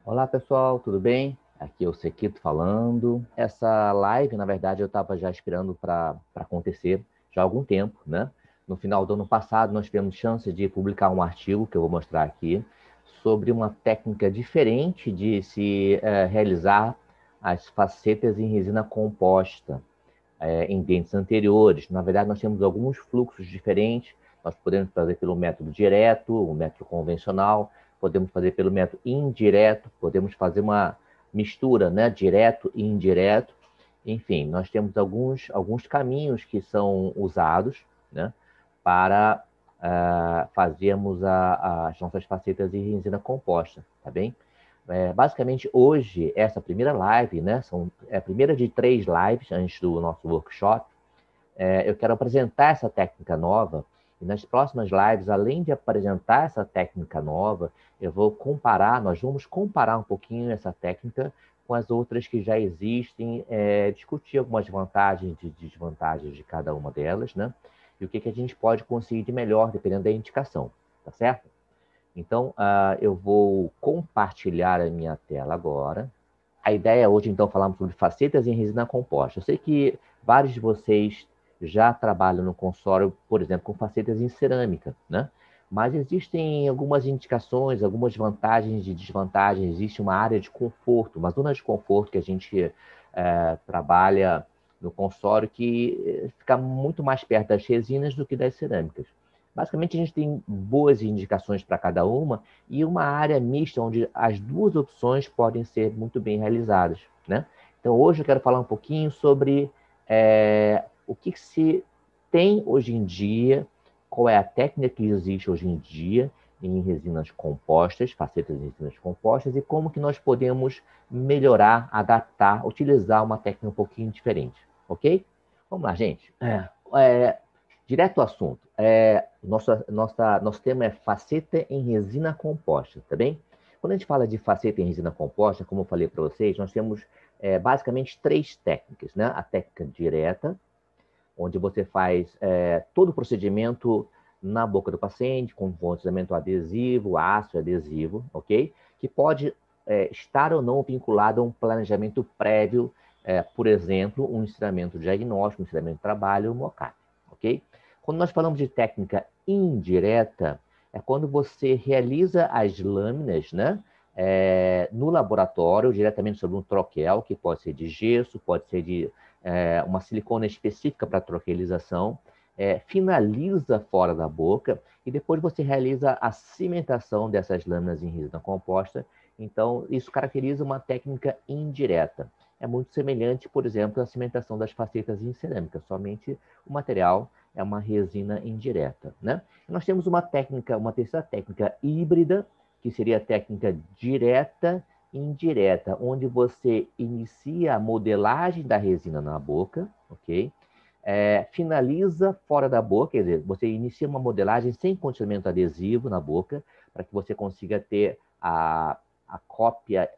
Olá pessoal, tudo bem? Aqui é o Sequito falando. Essa live, na verdade, eu estava já esperando para acontecer já há algum tempo, né? No final do ano passado, nós tivemos chance de publicar um artigo que eu vou mostrar aqui sobre uma técnica diferente de se realizar as facetas em resina composta em dentes anteriores. Na verdade, nós temos alguns fluxos diferentes. Nós podemos fazer pelo método direto, o método convencional, podemos fazer pelo método indireto, podemos fazer uma mistura, né, direto e indireto. Enfim, nós temos alguns caminhos que são usados, né, para fazermos as nossas facetas em resina composta, tá bem? Basicamente, hoje, essa primeira live, né, é a primeira de 3 lives antes do nosso workshop. Eu quero apresentar essa técnica nova, e nas próximas lives, além de apresentar essa técnica nova, nós vamos comparar um pouquinho essa técnica com as outras que já existem, discutir algumas vantagens e desvantagens de cada uma delas, né? E o que a gente pode conseguir de melhor, dependendo da indicação, tá certo? Então, eu vou compartilhar a minha tela agora. A ideia hoje, então, falarmos sobre facetas em resina composta. Eu sei que vários de vocês já trabalham no consórcio, por exemplo, com facetas em cerâmica, né? Mas existem algumas indicações, algumas vantagens e desvantagens. Existe uma área de conforto, uma zona de conforto que a gente trabalha no consórcio que fica muito mais perto das resinas do que das cerâmicas. Basicamente, a gente tem boas indicações para cada uma e uma área mista onde as duas opções podem ser muito bem realizadas, né? Então, hoje eu quero falar um pouquinho sobre o que se tem hoje em dia, qual é a técnica que existe hoje em dia em resinas compostas, facetas em resinas compostas, e como que nós podemos melhorar, adaptar, utilizar uma técnica um pouquinho diferente, ok? Vamos lá, gente. Direto ao assunto. Nosso tema é faceta em resina composta, tá bem? Quando a gente fala de faceta em resina composta, como eu falei para vocês, nós temos basicamente 3 técnicas, né? A técnica direta, onde você faz todo o procedimento na boca do paciente, com funcionamento adesivo, ácido adesivo, ok? Que pode estar ou não vinculado a um planejamento prévio, por exemplo, um instrumentamento diagnóstico, um instrumentamento de trabalho, um MOCAP, ok? Quando nós falamos de técnica indireta, é quando você realiza as lâminas, né? No laboratório, diretamente sobre um troquel, que pode ser de gesso, pode ser de uma silicona específica para troquelização, finaliza fora da boca e depois você realiza a cimentação dessas lâminas em resina composta. Então, isso caracteriza uma técnica indireta. É muito semelhante, por exemplo, à cimentação das facetas em cerâmica, somente o material é uma resina indireta, né? Nós temos uma técnica, uma terceira técnica híbrida, que seria a técnica direta indireta, onde você inicia a modelagem da resina na boca, ok? Finaliza fora da boca, quer dizer, você inicia uma modelagem sem condicionamento adesivo na boca, para que você consiga ter a cópia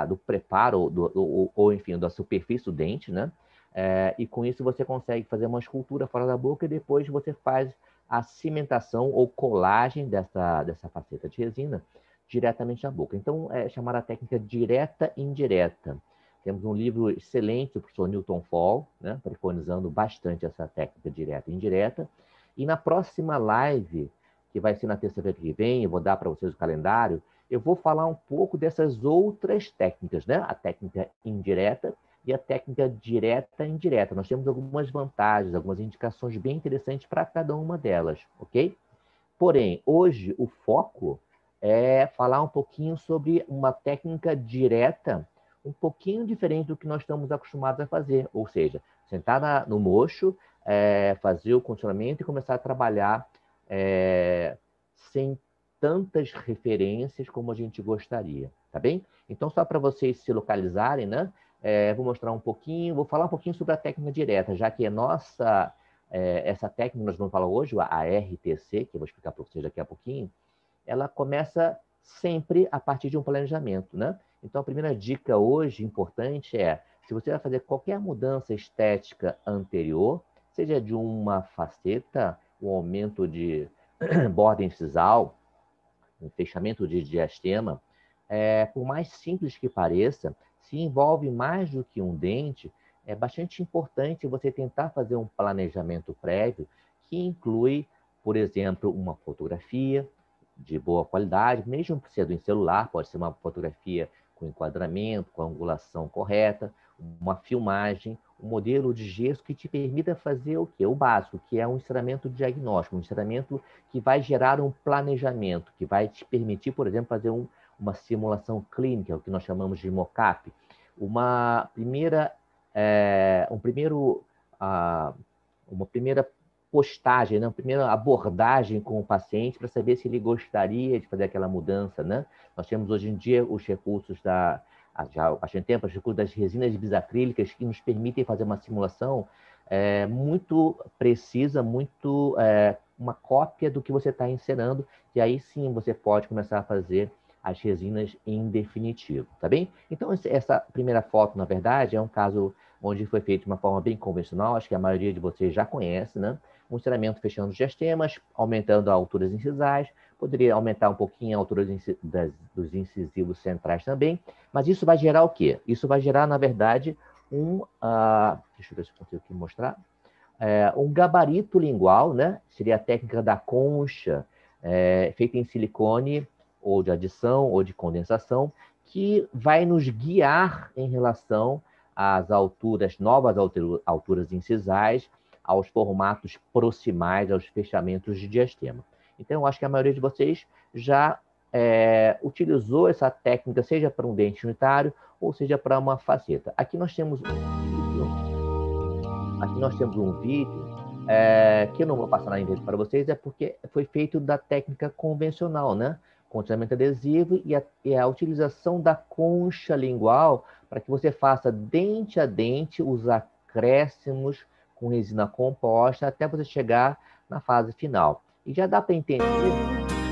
do preparo, ou, enfim, da superfície do dente, né? E com isso você consegue fazer uma escultura fora da boca e depois você faz a cimentação ou colagem dessa faceta de resina diretamente na boca. Então, é chamada a técnica direta e indireta. Temos um livro excelente do professor Newton Fall, né, preconizando bastante essa técnica direta e indireta. E na próxima live, que vai ser na terça-feira que vem, eu vou dar para vocês o calendário, eu vou falar um pouco dessas outras técnicas, né? A técnica indireta e a técnica direta e indireta. Nós temos algumas vantagens, algumas indicações bem interessantes para cada uma delas, ok? Porém, hoje o foco é falar um pouquinho sobre uma técnica direta, um pouquinho diferente do que nós estamos acostumados a fazer, ou seja, sentar no mocho, fazer o condicionamento e começar a trabalhar sem tantas referências como a gente gostaria, tá bem? Então, só para vocês se localizarem, né? Vou mostrar um pouquinho, vou falar um pouquinho sobre a técnica direta, já que essa técnica que nós vamos falar hoje, a RTC, que eu vou explicar para vocês daqui a pouquinho, ela começa sempre a partir de um planejamento, né? Então, a primeira dica hoje importante é, se você vai fazer qualquer mudança estética anterior, seja de uma faceta, um aumento de borda incisal, um fechamento de diastema, por mais simples que pareça, se envolve mais do que um dente, é bastante importante você tentar fazer um planejamento prévio que inclui, por exemplo, uma fotografia de boa qualidade, mesmo sendo em celular, pode ser uma fotografia com enquadramento, com angulação correta, uma filmagem, um modelo de gesso que te permita fazer o quê? O básico, que é um instrumento diagnóstico, um instrumento que vai gerar um planejamento, que vai te permitir, por exemplo, fazer uma simulação clínica, o que nós chamamos de mock-up, uma primeira, um primeiro, uma primeira postagem, né? Uma primeira abordagem com o paciente para saber se ele gostaria de fazer aquela mudança, né? Nós temos hoje em dia os recursos já há bastante tempo, os recursos das resinas bisacrílicas que nos permitem fazer uma simulação muito precisa, muito uma cópia do que você está encenando, e aí sim você pode começar a fazer as resinas em definitivo, tá bem? Então, essa primeira foto, na verdade, é um caso onde foi feito de uma forma bem convencional, acho que a maioria de vocês já conhece, né? Um encerramento fechando os diastemas, aumentando a altura dos incisais, poderia aumentar um pouquinho a altura dos incisivos centrais também, mas isso vai gerar o quê? Isso vai gerar, na verdade, deixa eu ver se eu consigo aqui mostrar, um gabarito lingual, né? Seria a técnica da concha, feita em silicone, ou de adição, ou de condensação, que vai nos guiar em relação às alturas, novas alturas incisais, aos formatos proximais, aos fechamentos de diastema. Então, eu acho que a maioria de vocês já utilizou essa técnica, seja para um dente unitário, ou seja para uma faceta. Aqui nós temos um vídeo que eu não vou passar na íntegra para vocês, é porque foi feito da técnica convencional, né? Condicionamento adesivo e a utilização da concha lingual para que você faça dente a dente os acréscimos com resina composta até você chegar na fase final. E já dá para entender,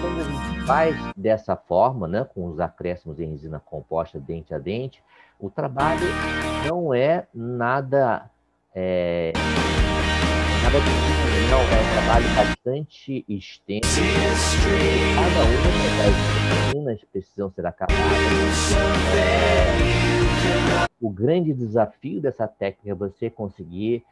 quando a gente faz dessa forma, né, com os acréscimos em resina composta dente a dente, o trabalho não é nada difícil, não, é um trabalho bastante extenso. Cada uma das disciplinas precisam ser acabadas. O grande desafio dessa técnica é você conseguir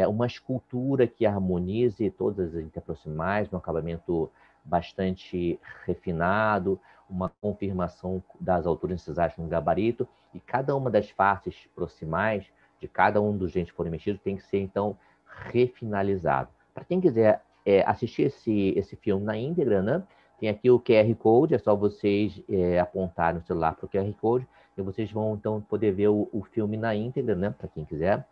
uma escultura que harmonize todas as interproximais, um acabamento bastante refinado, uma confirmação das alturas incisais com gabarito, e cada uma das faces proximais de cada um dos dentes que forem mexidos tem que ser, então, refinalizado. Para quem quiser assistir esse filme na íntegra, né? Tem aqui o QR Code, é só vocês apontarem o celular para o QR Code, e vocês vão, então, poder ver o filme na íntegra, né? Para quem quiser.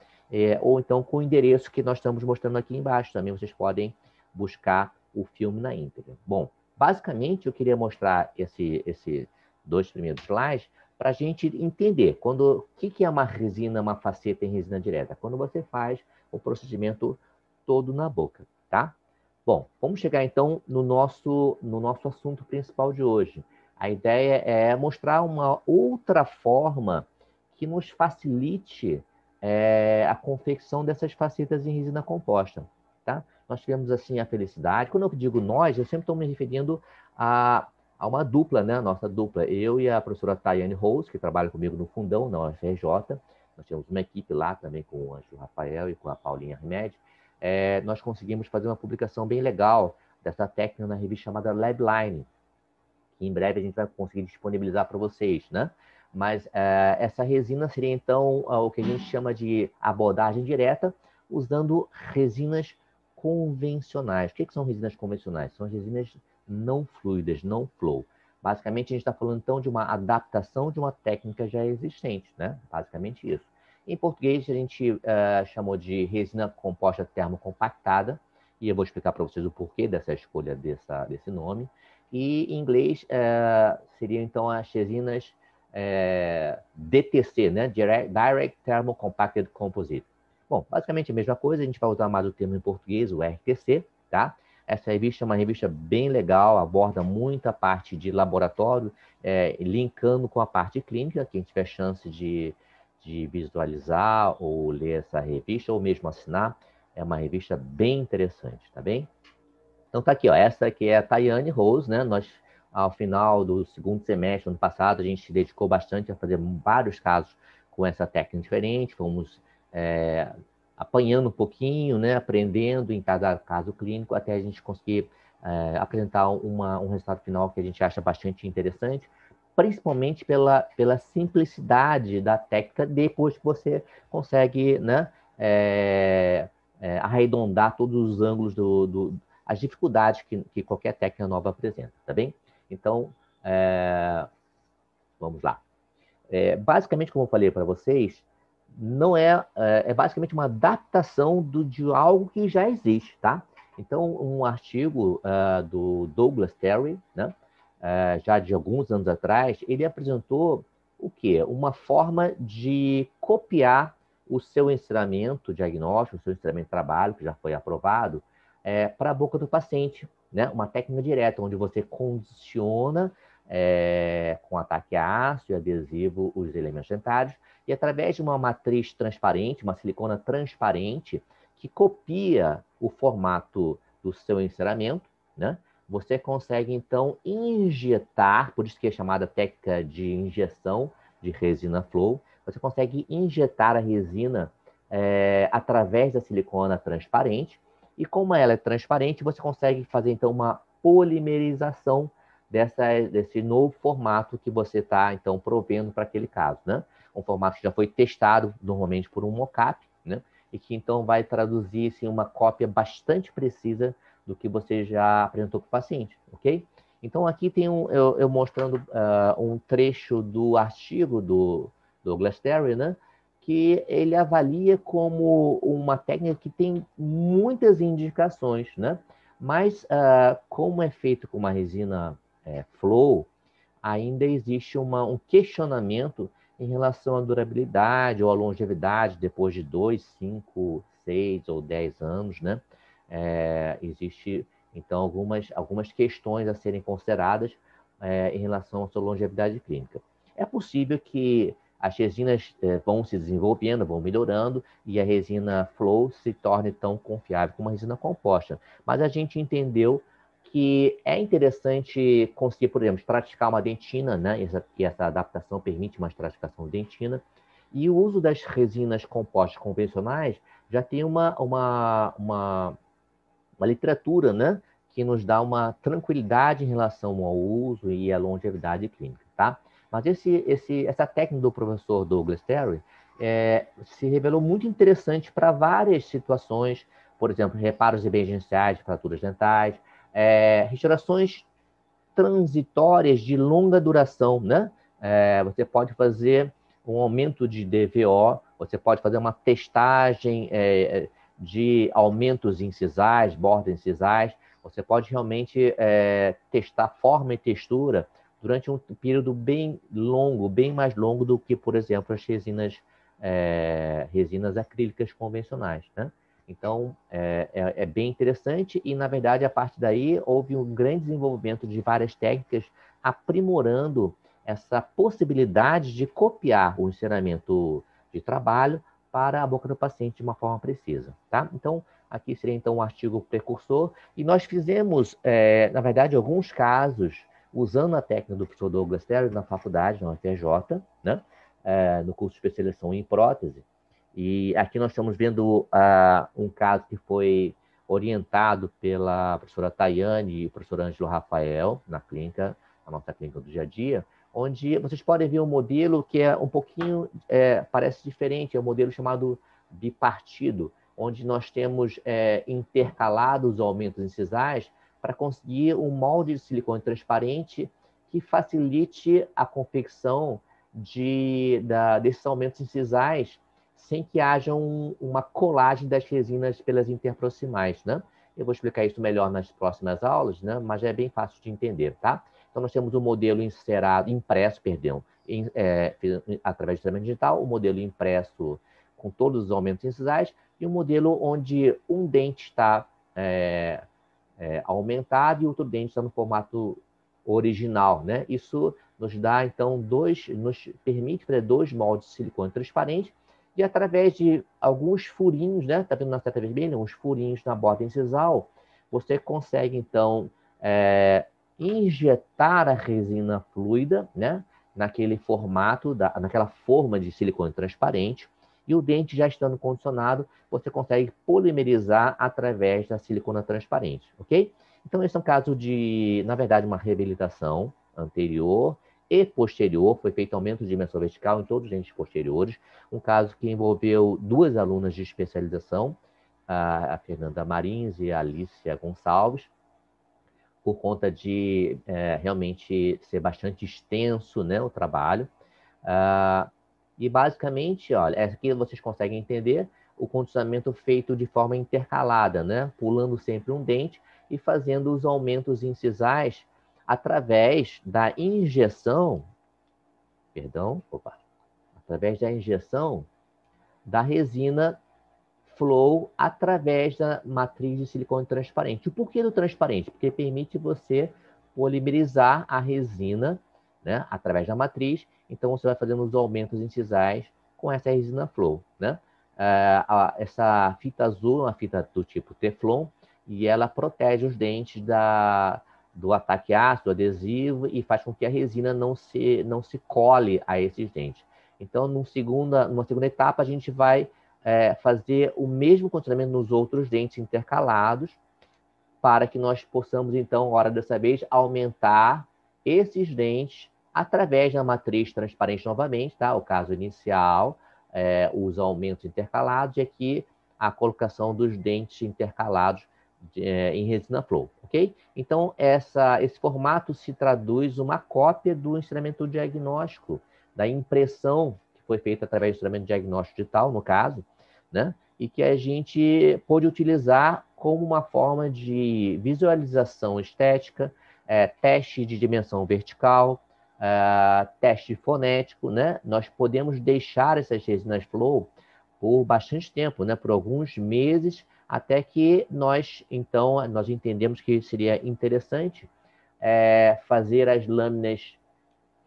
Ou, então, com o endereço que nós estamos mostrando aqui embaixo. Também vocês podem buscar o filme na íntegra. Bom, basicamente, eu queria mostrar esses 2 primeiros slides para a gente entender o que é uma resina, uma faceta em resina direta. Quando você faz o procedimento todo na boca, tá? Bom, vamos chegar então no nosso assunto principal de hoje. A ideia é mostrar uma outra forma que nos facilite a confecção dessas facetas em resina composta, tá? Nós tivemos assim a felicidade. Quando eu digo nós, eu sempre estou me referindo a uma dupla, né? Nossa dupla, eu e a professora Tayane Rose, que trabalha comigo no Fundão, na UFRJ. Nós temos uma equipe lá também com o Anjo Rafael e com a Paulinha Armede. Nós conseguimos fazer uma publicação bem legal dessa técnica na revista chamada Labline, que em breve a gente vai conseguir disponibilizar para vocês, né? Mas essa resina seria, então, o que a gente chama de abordagem direta, usando resinas convencionais. O que são resinas convencionais? São resinas não fluidas, não flow. Basicamente, a gente está falando, então, de uma adaptação de uma técnica já existente, né? Basicamente isso. Em português, a gente chamou de resina composta termocompactada, e eu vou explicar para vocês o porquê dessa escolha desse nome. E em inglês, seriam, então, as resinas DTC, né? Direct Thermal Compacted Composite. Bom, basicamente a mesma coisa, a gente vai usar mais o termo em português, o RTC, tá? Essa revista é uma revista bem legal, aborda muita parte de laboratório, linkando com a parte clínica. Quem tiver chance de visualizar ou ler essa revista, ou mesmo assinar, é uma revista bem interessante, tá bem? Então tá aqui, ó, essa aqui é a Tayane Rose, né? Nós ao final do segundo semestre, ano passado, a gente se dedicou bastante a fazer vários casos com essa técnica diferente, fomos apanhando um pouquinho, né, aprendendo em cada caso clínico, até a gente conseguir apresentar um resultado final que a gente acha bastante interessante, principalmente pela simplicidade da técnica, depois que você consegue, né, arredondar todos os ângulos as dificuldades que qualquer técnica nova apresenta, tá bem? Então, vamos lá. Basicamente, como eu falei para vocês, não é basicamente uma adaptação de algo que já existe, tá? Então, um artigo do Douglas Terry, né, já de alguns anos atrás, ele apresentou o quê? Uma forma de copiar o seu ensinamento diagnóstico, o seu ensinamento de trabalho, que já foi aprovado, para a boca do paciente, né? Uma técnica direta, onde você condiciona com ataque ácido e adesivo os elementos dentários, e através de uma matriz transparente, uma silicona transparente, que copia o formato do seu enceramento, né? Você consegue, então, injetar, por isso que é chamada técnica de injeção de resina flow, você consegue injetar a resina através da silicona transparente, e como ela é transparente, você consegue fazer, então, uma polimerização desse novo formato que você está, então, provendo para aquele caso, né? Um formato que já foi testado, normalmente, por um mockup, né? E que, então, vai traduzir, assim, uma cópia bastante precisa do que você já apresentou para o paciente, ok? Então, aqui tem eu mostrando um trecho do artigo do Douglas Terry, né? Que ele avalia como uma técnica que tem muitas indicações, né? Mas, como é feito com uma resina flow, ainda existe um questionamento em relação à durabilidade ou à longevidade depois de 2, 5, 6 ou 10 anos, né? Existe, então, algumas questões a serem consideradas em relação à sua longevidade clínica. É possível que as resinas vão se desenvolvendo, vão melhorando, e a resina flow se torne tão confiável como a resina composta. Mas a gente entendeu que é interessante conseguir, por exemplo, estratificar uma dentina, né? Que essa adaptação permite uma estratificação de dentina. E o uso das resinas compostas convencionais já tem uma literatura, né? Que nos dá uma tranquilidade em relação ao uso e à longevidade clínica, tá? Mas essa técnica do professor Douglas Terry se revelou muito interessante para várias situações, por exemplo, reparos emergenciais de fraturas dentais, restaurações transitórias de longa duração, né? Você pode fazer um aumento de DVO, você pode fazer uma testagem de aumentos incisais, bordas incisais, você pode realmente testar forma e textura durante um período bem longo, bem mais longo do que, por exemplo, as resinas acrílicas convencionais, né? Então, é bem interessante e, na verdade, a partir daí, houve um grande desenvolvimento de várias técnicas aprimorando essa possibilidade de copiar o ensinamento de trabalho para a boca do paciente de uma forma precisa, tá? Então, aqui seria, então, um artigo precursor e nós fizemos, na verdade, alguns casos usando a técnica do professor Douglas Terry na faculdade, na UFRJ, né? No curso de especialização em prótese. E aqui nós estamos vendo um caso que foi orientado pela professora Tayane e o professor Ângelo Rafael, na nossa clínica do dia a dia, onde vocês podem ver um modelo que é um pouquinho, parece diferente, é um modelo chamado bipartido, onde nós temos intercalados aumentos incisais para conseguir um molde de silicone transparente que facilite a confecção desses aumentos incisais sem que haja uma colagem das resinas pelas interproximais, né? Eu vou explicar isso melhor nas próximas aulas, né? Mas é bem fácil de entender, tá? Então, nós temos o modelo impresso, através do treinamento digital, o modelo impresso com todos os aumentos incisais e um modelo onde um dente está aumentado e outro dente está no formato original, né? Isso nos dá, então, nos permite fazer 2 moldes de silicone transparente e através de alguns furinhos, né? Tá vendo na seta vermelha? Uns furinhos na borda incisal, você consegue, então, injetar a resina fluida, né, naquele formato, naquela forma de silicone transparente, e o dente já estando condicionado, você consegue polimerizar através da silicona transparente, ok? Então, esse é um caso de, na verdade, uma reabilitação anterior e posterior, foi feito aumento de dimensão vertical em todos os dentes posteriores, um caso que envolveu duas alunas de especialização, a Fernanda Marins e a Alicia Gonçalves, por conta de realmente ser bastante extenso, né, o trabalho. E basicamente, olha, aqui vocês conseguem entender o condicionamento feito de forma intercalada, né, pulando sempre um dente e fazendo os aumentos incisais através da injeção, através da injeção da resina flow através da matriz de silicone transparente. O porquê do transparente? Porque permite você polimerizar a resina, né, através da matriz. Então, você vai fazendo os aumentos incisais com essa resina flow, né? Essa fita azul é uma fita do tipo Teflon e ela protege os dentes do ataque ácido, adesivo, e faz com que a resina não se cole a esses dentes. Então, numa segunda etapa, a gente vai fazer o mesmo condicionamento nos outros dentes intercalados, para que nós possamos, então, hora dessa vez, aumentar esses dentes através da matriz transparente novamente, tá? O caso inicial, os aumentos intercalados, e aqui a colocação dos dentes intercalados em resina flow, ok? Então, esse formato se traduz uma cópia do instrumento diagnóstico, da impressão que foi feita através do instrumento diagnóstico digital, no caso, né? E que a gente pôde utilizar como uma forma de visualização estética, teste de dimensão vertical, teste fonético, né? Nós podemos deixar essas resinas flow por bastante tempo, né? Por alguns meses, até que nós entendemos que seria interessante fazer as lâminas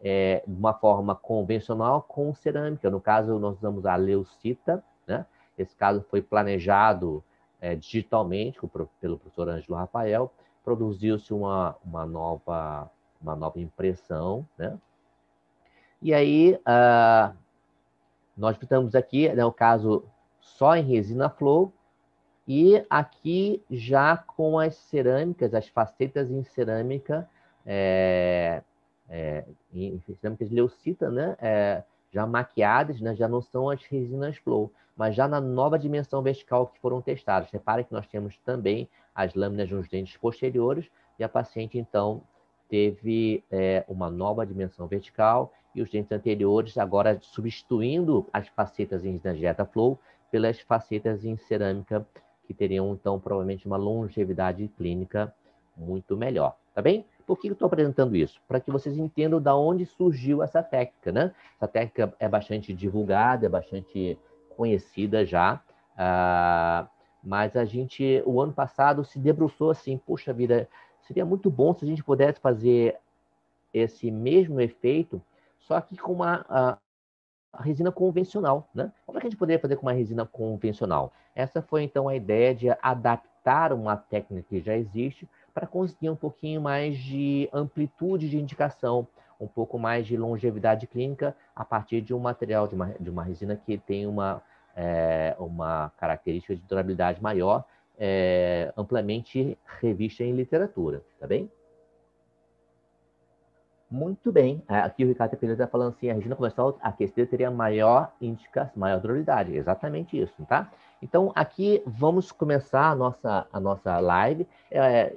de uma forma convencional com cerâmica. No caso, nós usamos a leucita, né? Esse caso foi planejado digitalmente pelo professor Ângelo Rafael. Produziu-se uma nova impressão, né? E aí, nós estamos aqui, né, o caso só em resina flow, e aqui já com as cerâmicas, as facetas em cerâmica, em cerâmicas de leucita, né? Já maquiadas, né? Já não são as resinas flow, mas já na nova dimensão vertical que foram testadas. Repare que nós temos também as lâminas nos dentes posteriores, e a paciente, então, teve uma nova dimensão vertical, e os dentes anteriores agora substituindo as facetas em resina flow pelas facetas em cerâmica, que teriam, então, provavelmente uma longevidade clínica muito melhor, tá bem? Por que eu estou apresentando isso? Para que vocês entendam de onde surgiu essa técnica, né? Essa técnica é bastante divulgada, é bastante conhecida já, mas o ano passado, se debruçou assim, puxa vida, seria muito bom se a gente pudesse fazer esse mesmo efeito, só que com a resina convencional, né? Como é que a gente poderia fazer com uma resina convencional? Essa foi, então, a ideia de adaptar uma técnica que já existe para conseguir um pouquinho mais de amplitude de indicação, um pouco mais de longevidade clínica a partir de um material, de uma resina que tem uma característica de durabilidade maior, amplamente revista em literatura, tá bem? Muito bem. Aqui o Ricardo Pereira está falando assim, a resina convencional aquecida teria maior durabilidade. Exatamente isso, tá? Então, aqui vamos começar a nossa live.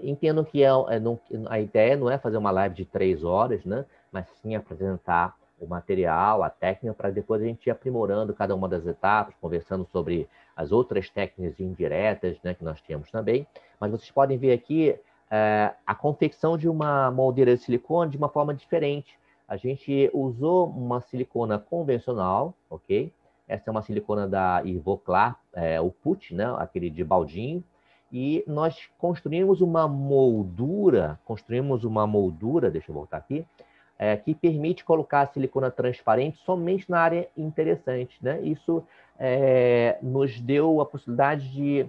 Entendo que a ideia não é fazer uma live de 3 horas, né? Mas sim apresentar o material, a técnica, para depois a gente ir aprimorando cada uma das etapas, conversando sobre as outras técnicas indiretas, né, que nós temos também. Mas vocês podem ver aqui a confecção de uma moldeira de silicone de uma forma diferente. A gente usou uma silicona convencional, ok? Essa é uma silicona da Ivoclar, o PUT, né? Aquele de baldinho. E nós construímos uma moldura, deixa eu voltar aqui, que permite colocar a silicona transparente somente na área interessante, né? Isso nos deu a possibilidade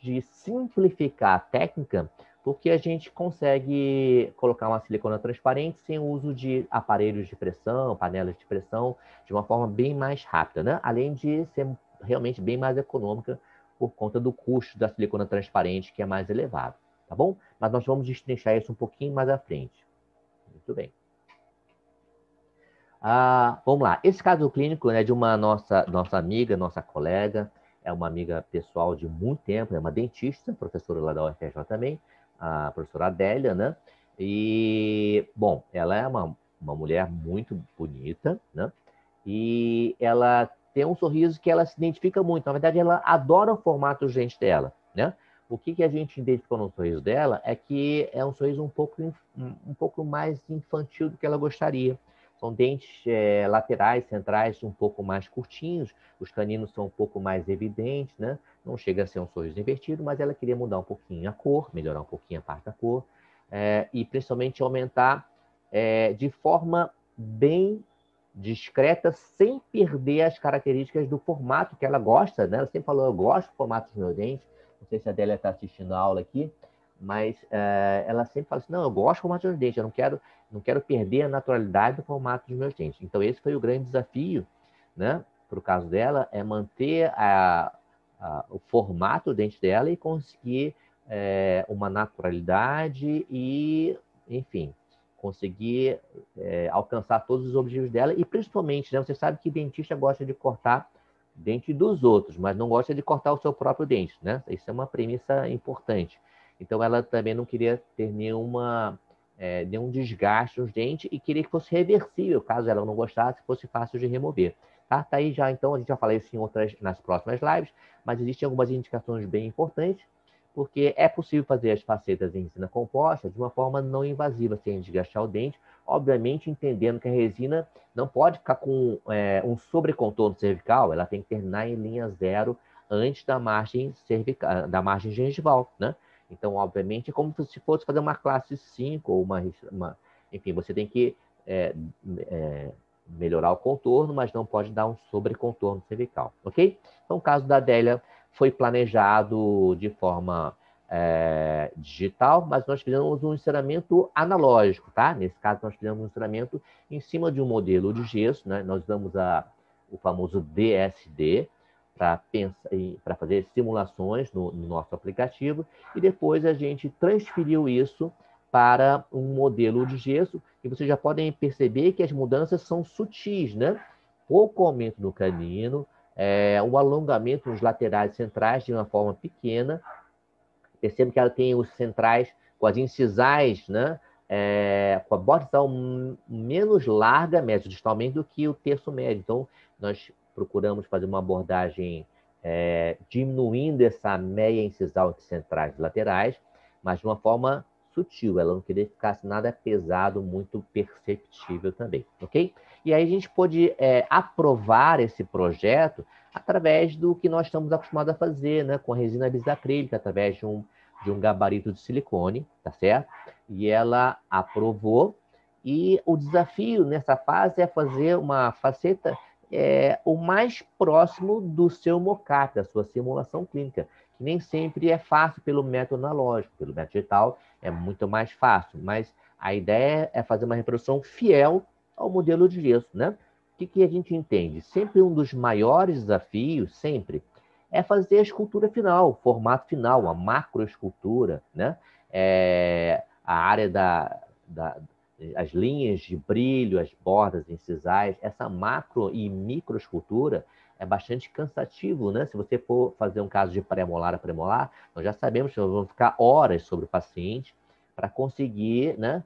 de simplificar a técnica, Porque a gente consegue colocar uma silicona transparente sem o uso de aparelhos de pressão, panelas de pressão, de uma forma bem mais rápida, né? Além de ser realmente bem mais econômica por conta do custo da silicona transparente, que é mais elevado, tá bom? Mas nós vamos destrinchar isso um pouquinho mais à frente. Muito bem. Vamos lá. Esse caso clínico é de uma nossa amiga, nossa colega, é uma amiga pessoal de muito tempo, é uma dentista, professora lá da UFRJ também, a professora Adélia, né? E, bom, ela é uma mulher muito bonita, né? E ela tem um sorriso que ela se identifica muito. Na verdade, ela adora o formato dos dentes dela, né? O que a gente identificou no sorriso dela é que é um sorriso um pouco mais infantil do que ela gostaria. São dentes laterais, centrais, um pouco mais curtinhos, os caninos são um pouco mais evidentes, né? Não chega a ser um sorriso invertido, mas ela queria mudar um pouquinho a cor, melhorar um pouquinho a parte da cor, e principalmente aumentar de forma bem discreta, sem perder as características do formato que ela gosta, né? Ela sempre falou, eu gosto do formato dos meus dentes. Não sei se a Adélia está assistindo a aula aqui, mas ela sempre fala assim, não, eu gosto do formato dos meus dentes, eu não quero perder a naturalidade do formato dos meus dentes. Então, esse foi o grande desafio, né? Para o caso dela, é manter o formato do dente dela e conseguir uma naturalidade e, enfim, conseguir alcançar todos os objetivos dela e, principalmente, né, você sabe que dentista gosta de cortar dente dos outros, mas não gosta de cortar o seu próprio dente, né? Isso é uma premissa importante. Então, ela também não queria ter nenhum desgaste nos dentes e queria que fosse reversível, caso ela não gostasse, fosse fácil de remover. Tá aí já, então, a gente vai falar isso nas próximas lives, mas existem algumas indicações bem importantes, porque é possível fazer as facetas em resina composta de uma forma não invasiva, sem desgastar o dente, obviamente entendendo que a resina não pode ficar com um sobrecontorno cervical, ela tem que terminar em linha zero antes da margem cervical, da margem gengival, né? Então, obviamente, é como se fosse fazer uma classe 5 ou enfim, você tem que é, é, melhorar o contorno, mas não pode dar um sobrecontorno cervical, ok? Então, o caso da Adélia foi planejado de forma digital, mas nós fizemos um ensinamento analógico, tá? Nesse caso, nós fizemos um ensinamento em cima de um modelo de gesso, né? Nós usamos o famoso DSD para fazer simulações no nosso aplicativo e depois a gente transferiu isso para um modelo de gesso e vocês já podem perceber que as mudanças são sutis, né? Pouco aumento no canino, um alongamento nos laterais centrais de uma forma pequena. Percebe que ela tem os centrais com as incisais, né? Com a borda menos larga, médio distalmente, do que o terço médio. Então, nós procuramos fazer uma abordagem diminuindo essa meia incisal entre centrais e laterais, mas de uma forma sutil. Ela não queria que ficasse nada pesado, muito perceptível também, ok? E aí a gente pôde aprovar esse projeto através do que nós estamos acostumados a fazer, né? Com a resina bisacrílica, através de um gabarito de silicone, tá certo? E ela aprovou. E o desafio nessa fase é fazer uma faceta o mais próximo do seu mockup, da sua simulação clínica, que nem sempre é fácil pelo método analógico, pelo método digital é muito mais fácil, mas a ideia é fazer uma reprodução fiel ao modelo de gesso, né? O que a gente entende? Sempre um dos maiores desafios, sempre, é fazer a escultura final, o formato final, a macroescultura, né? A área as linhas de brilho, as bordas incisais, essa macro e microescultura é bastante cansativo, né? Se você for fazer um caso de pré-molar a pré-molar, nós já sabemos que nós vamos ficar horas sobre o paciente para conseguir, né,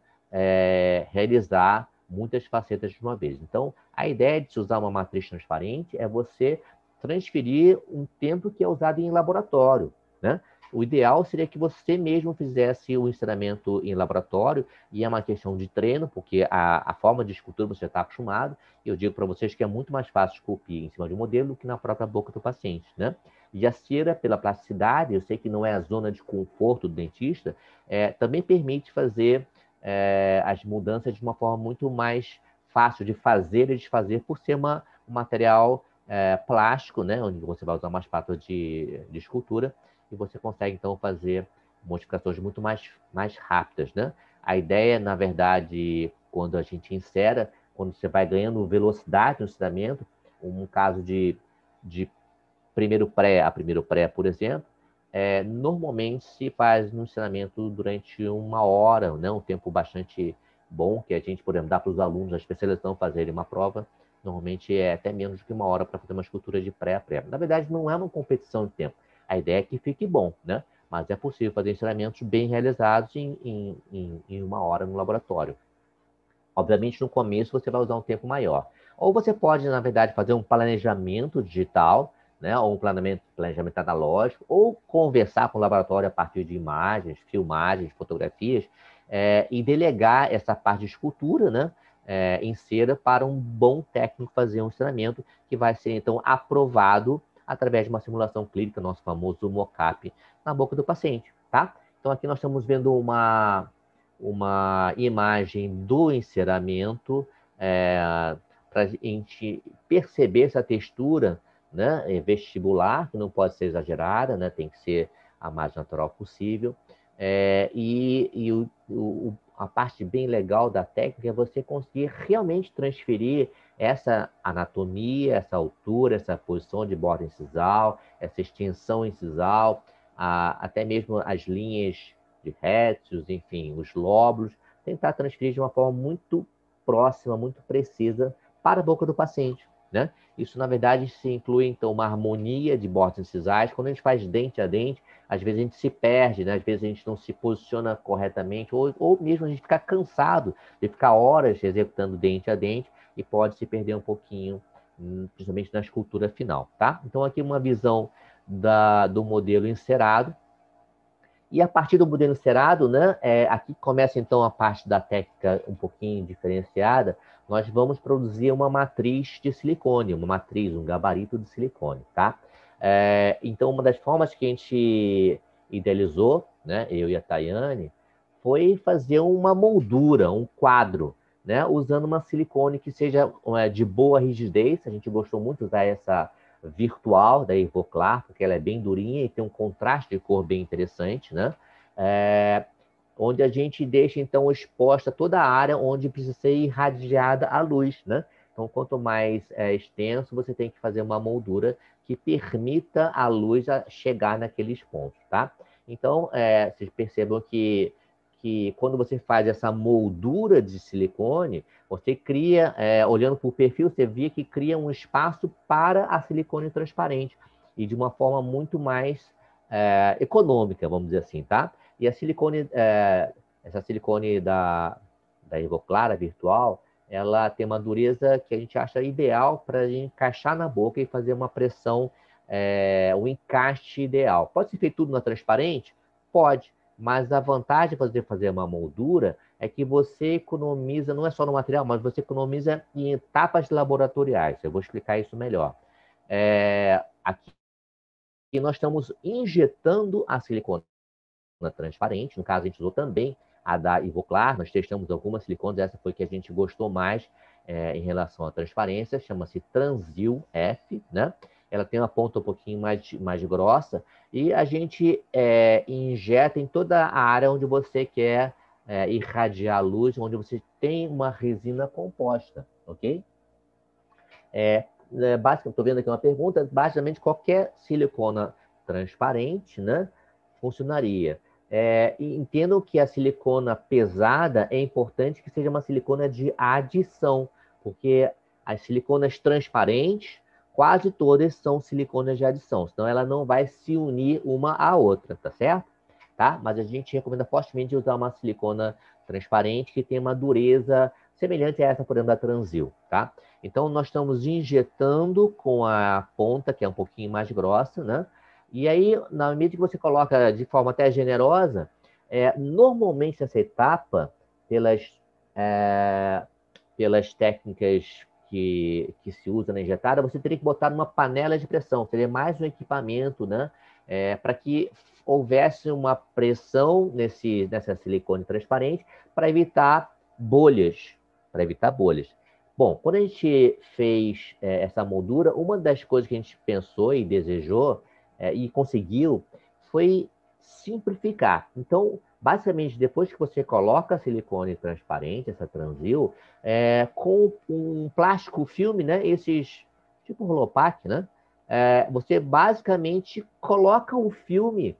realizar muitas facetas de uma vez. Então, a ideia de se usar uma matriz transparente é você transferir um tempo que é usado em laboratório, né? O ideal seria que você mesmo fizesse o ensinamento em laboratório, e é uma questão de treino, porque a forma de escultura você já está acostumado, e eu digo para vocês que é muito mais fácil esculpir em cima de um modelo do que na própria boca do paciente, né? E a cera, pela plasticidade, eu sei que não é a zona de conforto do dentista, também permite fazer as mudanças de uma forma muito mais fácil de fazer e desfazer, por ser um material plástico, né? Onde você vai usar uma espátula de escultura, e você consegue, então, fazer modificações muito mais rápidas, né? A ideia, na verdade, quando a gente insera, quando você vai ganhando velocidade no ensinamento, um caso de primeiro pré, por exemplo, normalmente se faz no ensinamento durante 1 hora, né? Um tempo bastante bom que a gente, por exemplo, dá para os alunos da especialização fazerem uma prova. Normalmente é até menos do que 1 hora para fazer uma escultura de pré-pré. Na verdade, não é uma competição de tempo. A ideia é que fique bom, né? Mas é possível fazer ensinamentos bem realizados em 1 hora no laboratório. Obviamente, no começo você vai usar um tempo maior. Ou você pode, na verdade, fazer um planejamento digital, né? Ou um planejamento analógico, ou conversar com o laboratório a partir de imagens, filmagens, fotografias, e delegar essa parte de escultura, né? Em cera para um bom técnico fazer um ensinamento que vai ser, então, aprovado através de uma simulação clínica, nosso famoso mockup, na boca do paciente, tá? Então, aqui nós estamos vendo uma imagem do enceramento, para a gente perceber essa textura, né, vestibular, que não pode ser exagerada, né, tem que ser a mais natural possível. A parte bem legal da técnica é você conseguir realmente transferir essa anatomia, essa altura, essa posição de borda incisal, essa extensão incisal, até mesmo as linhas de retios, enfim, os lóbulos, tentar transferir de uma forma muito próxima, muito precisa para a boca do paciente, né? Isso, na verdade, se inclui, então, uma harmonia de bordas incisais. Quando a gente faz dente a dente, às vezes a gente se perde, né? Às vezes a gente não se posiciona corretamente, ou mesmo a gente fica cansado de ficar horas executando dente a dente e pode se perder um pouquinho, principalmente na escultura final, tá? Então, aqui uma visão do modelo encerado. E a partir do modelo encerado, né, aqui começa então a parte da técnica um pouquinho diferenciada. Nós vamos produzir uma matriz de silicone, um gabarito de silicone, tá? Então, uma das formas que a gente idealizou, né, eu e a Tayane, foi fazer uma moldura, um quadro, né, usando uma silicone que seja de boa rigidez. A gente gostou muito de usar essa virtual da Ivoclar, porque ela é bem durinha e tem um contraste de cor bem interessante, né? Onde a gente deixa, então, exposta toda a área onde precisa ser irradiada a luz, né? Então, quanto mais extenso, você tem que fazer uma moldura que permita a luz chegar naqueles pontos, tá? Então, vocês percebam que quando você faz essa moldura de silicone, você cria, olhando para o perfil, você vê que cria um espaço para a silicone transparente e de uma forma muito mais econômica, vamos dizer assim, tá? E a silicone, essa silicone da Ivoclar virtual, ela tem uma dureza que a gente acha ideal para encaixar na boca e fazer uma pressão, um encaixe ideal. Pode ser feito tudo na transparente? Pode, mas a vantagem de fazer uma moldura é que você economiza, não é só no material, mas você economiza em etapas laboratoriais. Eu vou explicar isso melhor. Aqui nós estamos injetando a silicone transparente, no caso a gente usou também a da Ivoclar, nós testamos algumas silicones, essa foi que a gente gostou mais em relação à transparência, chama-se Transil F, né? Ela tem uma ponta um pouquinho mais grossa e a gente injeta em toda a área onde você quer irradiar a luz, onde você tem uma resina composta, ok? Basicamente, estou vendo aqui uma pergunta, basicamente qualquer silicona transparente, né, funcionaria. Entendo que a silicona pesada é importante que seja uma silicona de adição, porque as siliconas transparentes, quase todas são siliconas de adição, senão ela não vai se unir uma à outra, tá certo? Tá? Mas a gente recomenda fortemente usar uma silicona transparente que tem uma dureza semelhante a essa, por exemplo, da Transil, tá? Então, nós estamos injetando com a ponta, que é um pouquinho mais grossa, né? E aí, na medida que você coloca de forma até generosa, normalmente essa etapa, pelas técnicas que se usa na injetada, você teria que botar numa panela de pressão, seria mais um equipamento, né? Para que houvesse uma pressão nessa silicone transparente para evitar bolhas, Bom, quando a gente fez essa moldura, uma das coisas que a gente pensou e desejou e conseguiu foi simplificar. Então, basicamente, depois que você coloca a silicone transparente, essa Transil, com um plástico filme, né? Esses tipo Rolopac, né? Você basicamente coloca o filme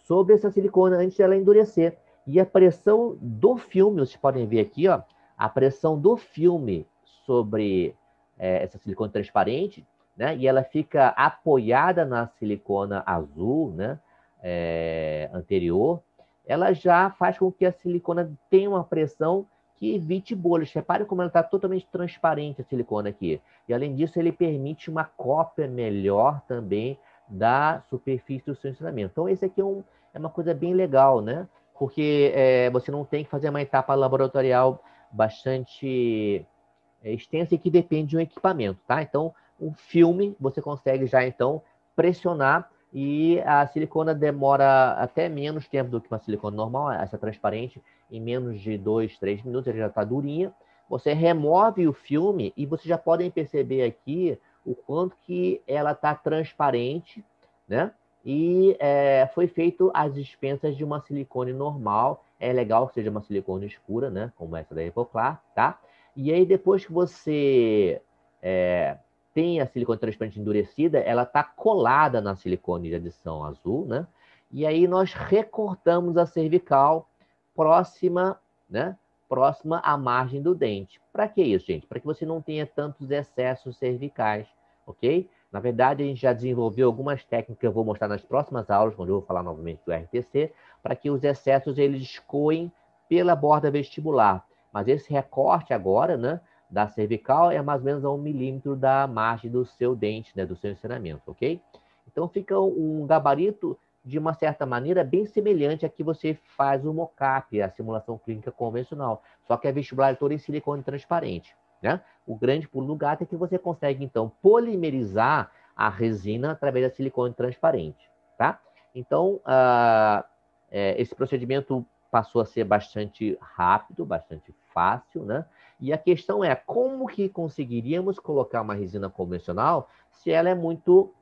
sobre essa silicone antes dela endurecer. E a pressão do filme, vocês podem ver aqui, ó, a pressão do filme sobre essa silicone transparente, né? E ela fica apoiada na silicona azul, né? Anterior, ela já faz com que a silicona tenha uma pressão que evite bolhas. Repare como ela está totalmente transparente, a silicona aqui. E, além disso, ele permite uma cópia melhor também da superfície do seu ensinamento. Então, esse aqui é uma coisa bem legal, né? Porque você não tem que fazer uma etapa laboratorial bastante extensa e que depende de um equipamento, tá? Então, o filme, você consegue já, então, pressionar e a silicona demora até menos tempo do que uma silicona normal, essa transparente, em menos de 2, 3 minutos, ela já está durinha. Você remove o filme e vocês já podem perceber aqui o quanto que ela está transparente, né? E foi feito às expensas de uma silicone normal. É legal que seja uma silicone escura, né? Como essa da Epoclar, tá? E aí, depois que você tem a silicone transparente endurecida, ela está colada na silicone de adição azul, né? E aí nós recortamos a cervical próxima, né? Próxima à margem do dente. Para que isso, gente? Para que você não tenha tantos excessos cervicais, ok? Na verdade, a gente já desenvolveu algumas técnicas que eu vou mostrar nas próximas aulas, quando eu vou falar novamente do RTC, para que os excessos eles escoem pela borda vestibular. Mas esse recorte agora, né, da cervical é mais ou menos a 1 milímetro da margem do seu dente, né, do seu encerramento, ok? Então fica um gabarito, de uma certa maneira, bem semelhante a que você faz o mocap, a simulação clínica convencional, só que a vestibular é toda em silicone transparente, né? O grande pulo do gato é que você consegue, então, polimerizar a resina através da silicone transparente, tá? Então, esse procedimento passou a ser bastante rápido, bastante fácil, né? E a questão é como que conseguiríamos colocar uma resina convencional se ela é muito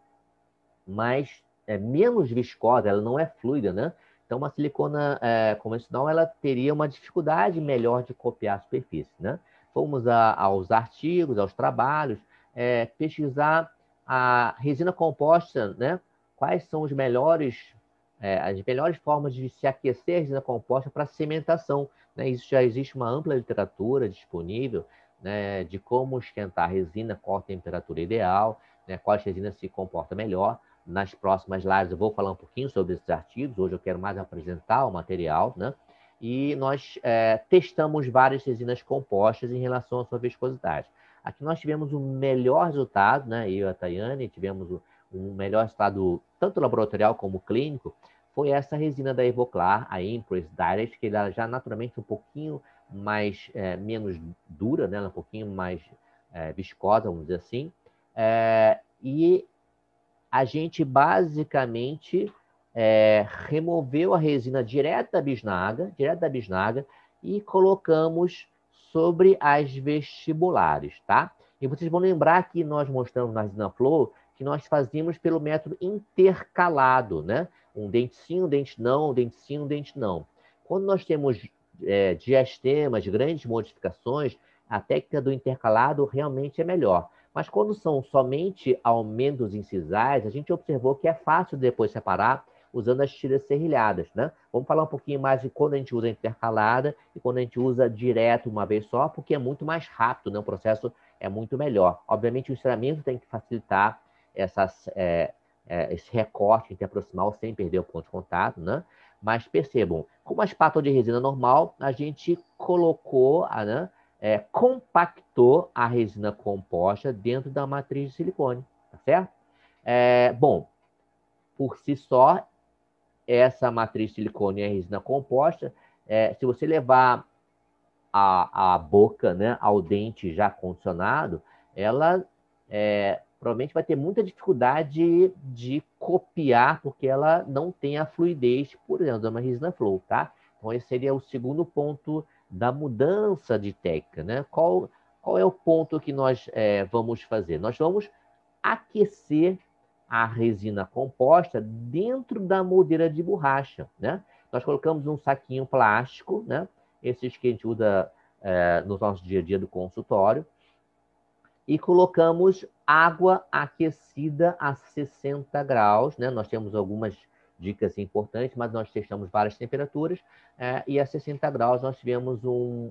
menos viscosa, ela não é fluida, né? Então, uma silicona convencional, ela teria uma dificuldade melhor de copiar a superfície, né? Fomos aos artigos, aos trabalhos, pesquisar a resina composta, né? Quais são as melhores formas de se aquecer a resina composta para cimentação, né? Isso já existe uma ampla literatura disponível, né, de como esquentar a resina, qual a temperatura ideal, né, quais resinas se comportam melhor. Nas próximas lives eu vou falar um pouquinho sobre esses artigos. Hoje eu quero mais apresentar o material, né? E nós testamos várias resinas compostas em relação à sua viscosidade. Aqui nós tivemos o melhor resultado, né? Eu e a Tayane tivemos um melhor resultado, tanto laboratorial como clínico, foi essa resina da Evoclar, a Empress Direct, que ela já naturalmente um pouquinho mais, menos dura, né? Um pouquinho mais viscosa, vamos dizer assim. E a gente basicamente removeu a resina direto da bisnaga e colocamos sobre as vestibulares, tá? E vocês vão lembrar que nós mostramos na Resina Flow que nós fazíamos pelo método intercalado, né? Um dente sim, um dente não, um dente sim, um dente não. Quando nós temos diastemas, grandes modificações, a técnica do intercalado realmente é melhor. Mas quando são somente aumentos incisais, a gente observou que é fácil depois separar usando as tiras serrilhadas, né? Vamos falar um pouquinho mais de quando a gente usa intercalada e quando a gente usa direto uma vez só, porque é muito mais rápido, né? O processo é muito melhor. Obviamente, o ensinamento tem que facilitar esse recorte interproximal sem perder o ponto de contato, né? Mas percebam, com uma espátula de resina normal, a gente colocou, né? Compactou a resina composta dentro da matriz de silicone, tá certo? Bom, por si só, essa matriz de silicone e a resina composta, se você levar a boca, né, ao dente já condicionado, ela provavelmente vai ter muita dificuldade de copiar, porque ela não tem a fluidez, por exemplo, da uma resina flow, tá? Então, esse seria o segundo ponto da mudança de técnica, né? Qual é o ponto que nós vamos fazer? Nós vamos aquecer a resina composta dentro da moldeira de borracha, né? Nós colocamos um saquinho plástico, né? Esses que a gente usa no nosso dia a dia do consultório, e colocamos água aquecida a 60 graus, né? Nós temos algumas dicas importantes, mas nós testamos várias temperaturas, e a 60 graus nós tivemos um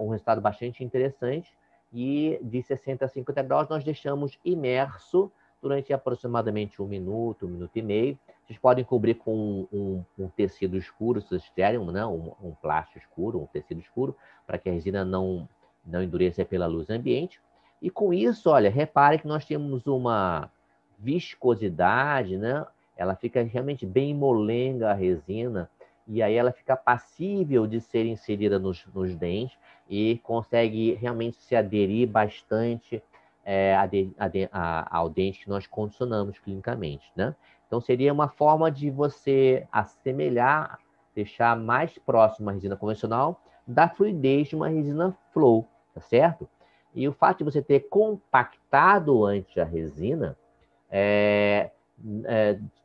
resultado bastante interessante, e de 60 a 50 graus nós deixamos imerso durante aproximadamente 1 minuto, 1 minuto e meio. Vocês podem cobrir com um tecido escuro, se vocês quiserem, né? um plástico escuro, um tecido escuro, para que a resina não endureça pela luz ambiente. E com isso, olha, repare que nós temos uma viscosidade, né? Ela fica realmente bem molenga a resina, e aí ela fica passível de ser inserida nos dentes e consegue realmente se aderir bastante ao dente que nós condicionamos clinicamente, né? Então, seria uma forma de você assemelhar, deixar mais próximo a resina convencional da fluidez de uma resina flow, tá certo? E o fato de você ter compactado antes a resina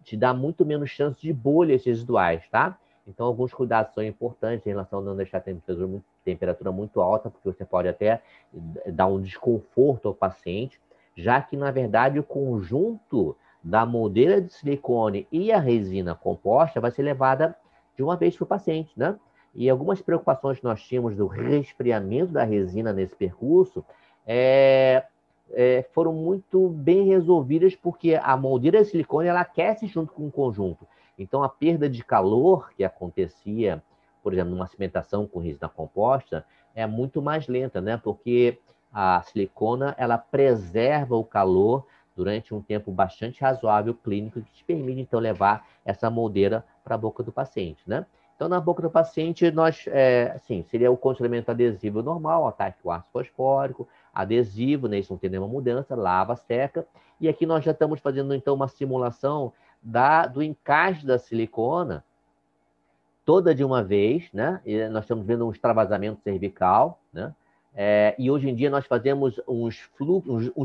te dá muito menos chance de bolhas residuais, tá? Então, alguns cuidados são importantes em relação a não deixar a temperatura muito alta, porque você pode até dar um desconforto ao paciente, já que, na verdade, o conjunto da moldeira de silicone e a resina composta vai ser levada de uma vez para o paciente, né? E algumas preocupações que nós tínhamos do resfriamento da resina nesse percurso foram muito bem resolvidas, porque a moldeira de silicone ela aquece junto com o conjunto. Então, a perda de calor que acontecia, por exemplo, numa cimentação com resina composta, é muito mais lenta, né? Porque a silicona ela preserva o calor durante um tempo bastante razoável clínico, que te permite, então, levar essa moldeira para a boca do paciente, né? Então, na boca do paciente, nós, seria o condicionamento adesivo normal, ataque com ácido fosfórico, adesivo, né? Isso não tem nenhuma mudança, lava, seca. E aqui nós já estamos fazendo, então, uma simulação do encaixe da silicona toda de uma vez, né? E nós estamos vendo um extravasamento cervical, né? E hoje em dia nós fazemos uns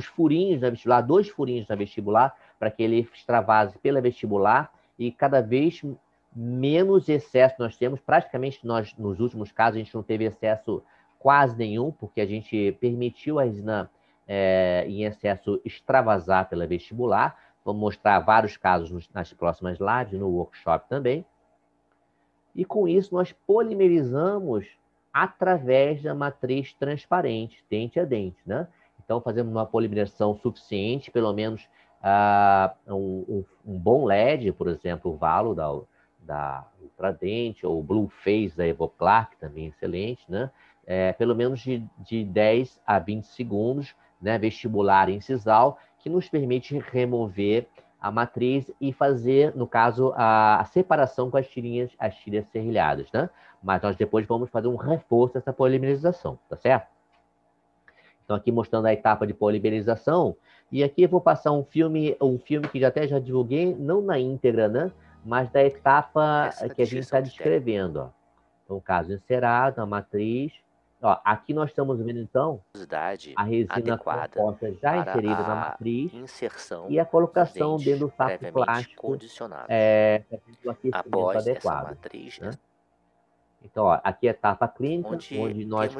furinhos na vestibular, 2 furinhos na vestibular, para que ele extravase pela vestibular, e cada vez menos excesso nós temos. Praticamente nós, nos últimos casos, a gente não teve excesso quase nenhum, porque a gente permitiu a resina em excesso extravasar pela vestibular. Vamos mostrar vários casos nas próximas lives, no workshop também. E com isso nós polimerizamos através da matriz transparente, dente a dente, né? Então fazemos uma polimerização suficiente, pelo menos um bom LED, por exemplo, o Valo da Ultradente, ou o Blue Phase da Evoclar, que também é excelente, né? Pelo menos de 10 a 20 segundos, né? Vestibular incisal, que nos permite remover a matriz e fazer, no caso, a separação com as tiras serrilhadas, né? Mas nós depois vamos fazer um reforço dessa polimerização, tá certo? Então, aqui mostrando a etapa de polimerização, e aqui eu vou passar um filme que já divulguei, não na íntegra, né? Mas da etapa que a gente está descrevendo, ó. Então, o caso encerado, a matriz. Ó, aqui nós estamos vendo, então, a resina composta já inserida na matriz e a colocação dentro do saco plástico do aquecimento adequado, né? Então, ó, aqui é a etapa clínica, onde nós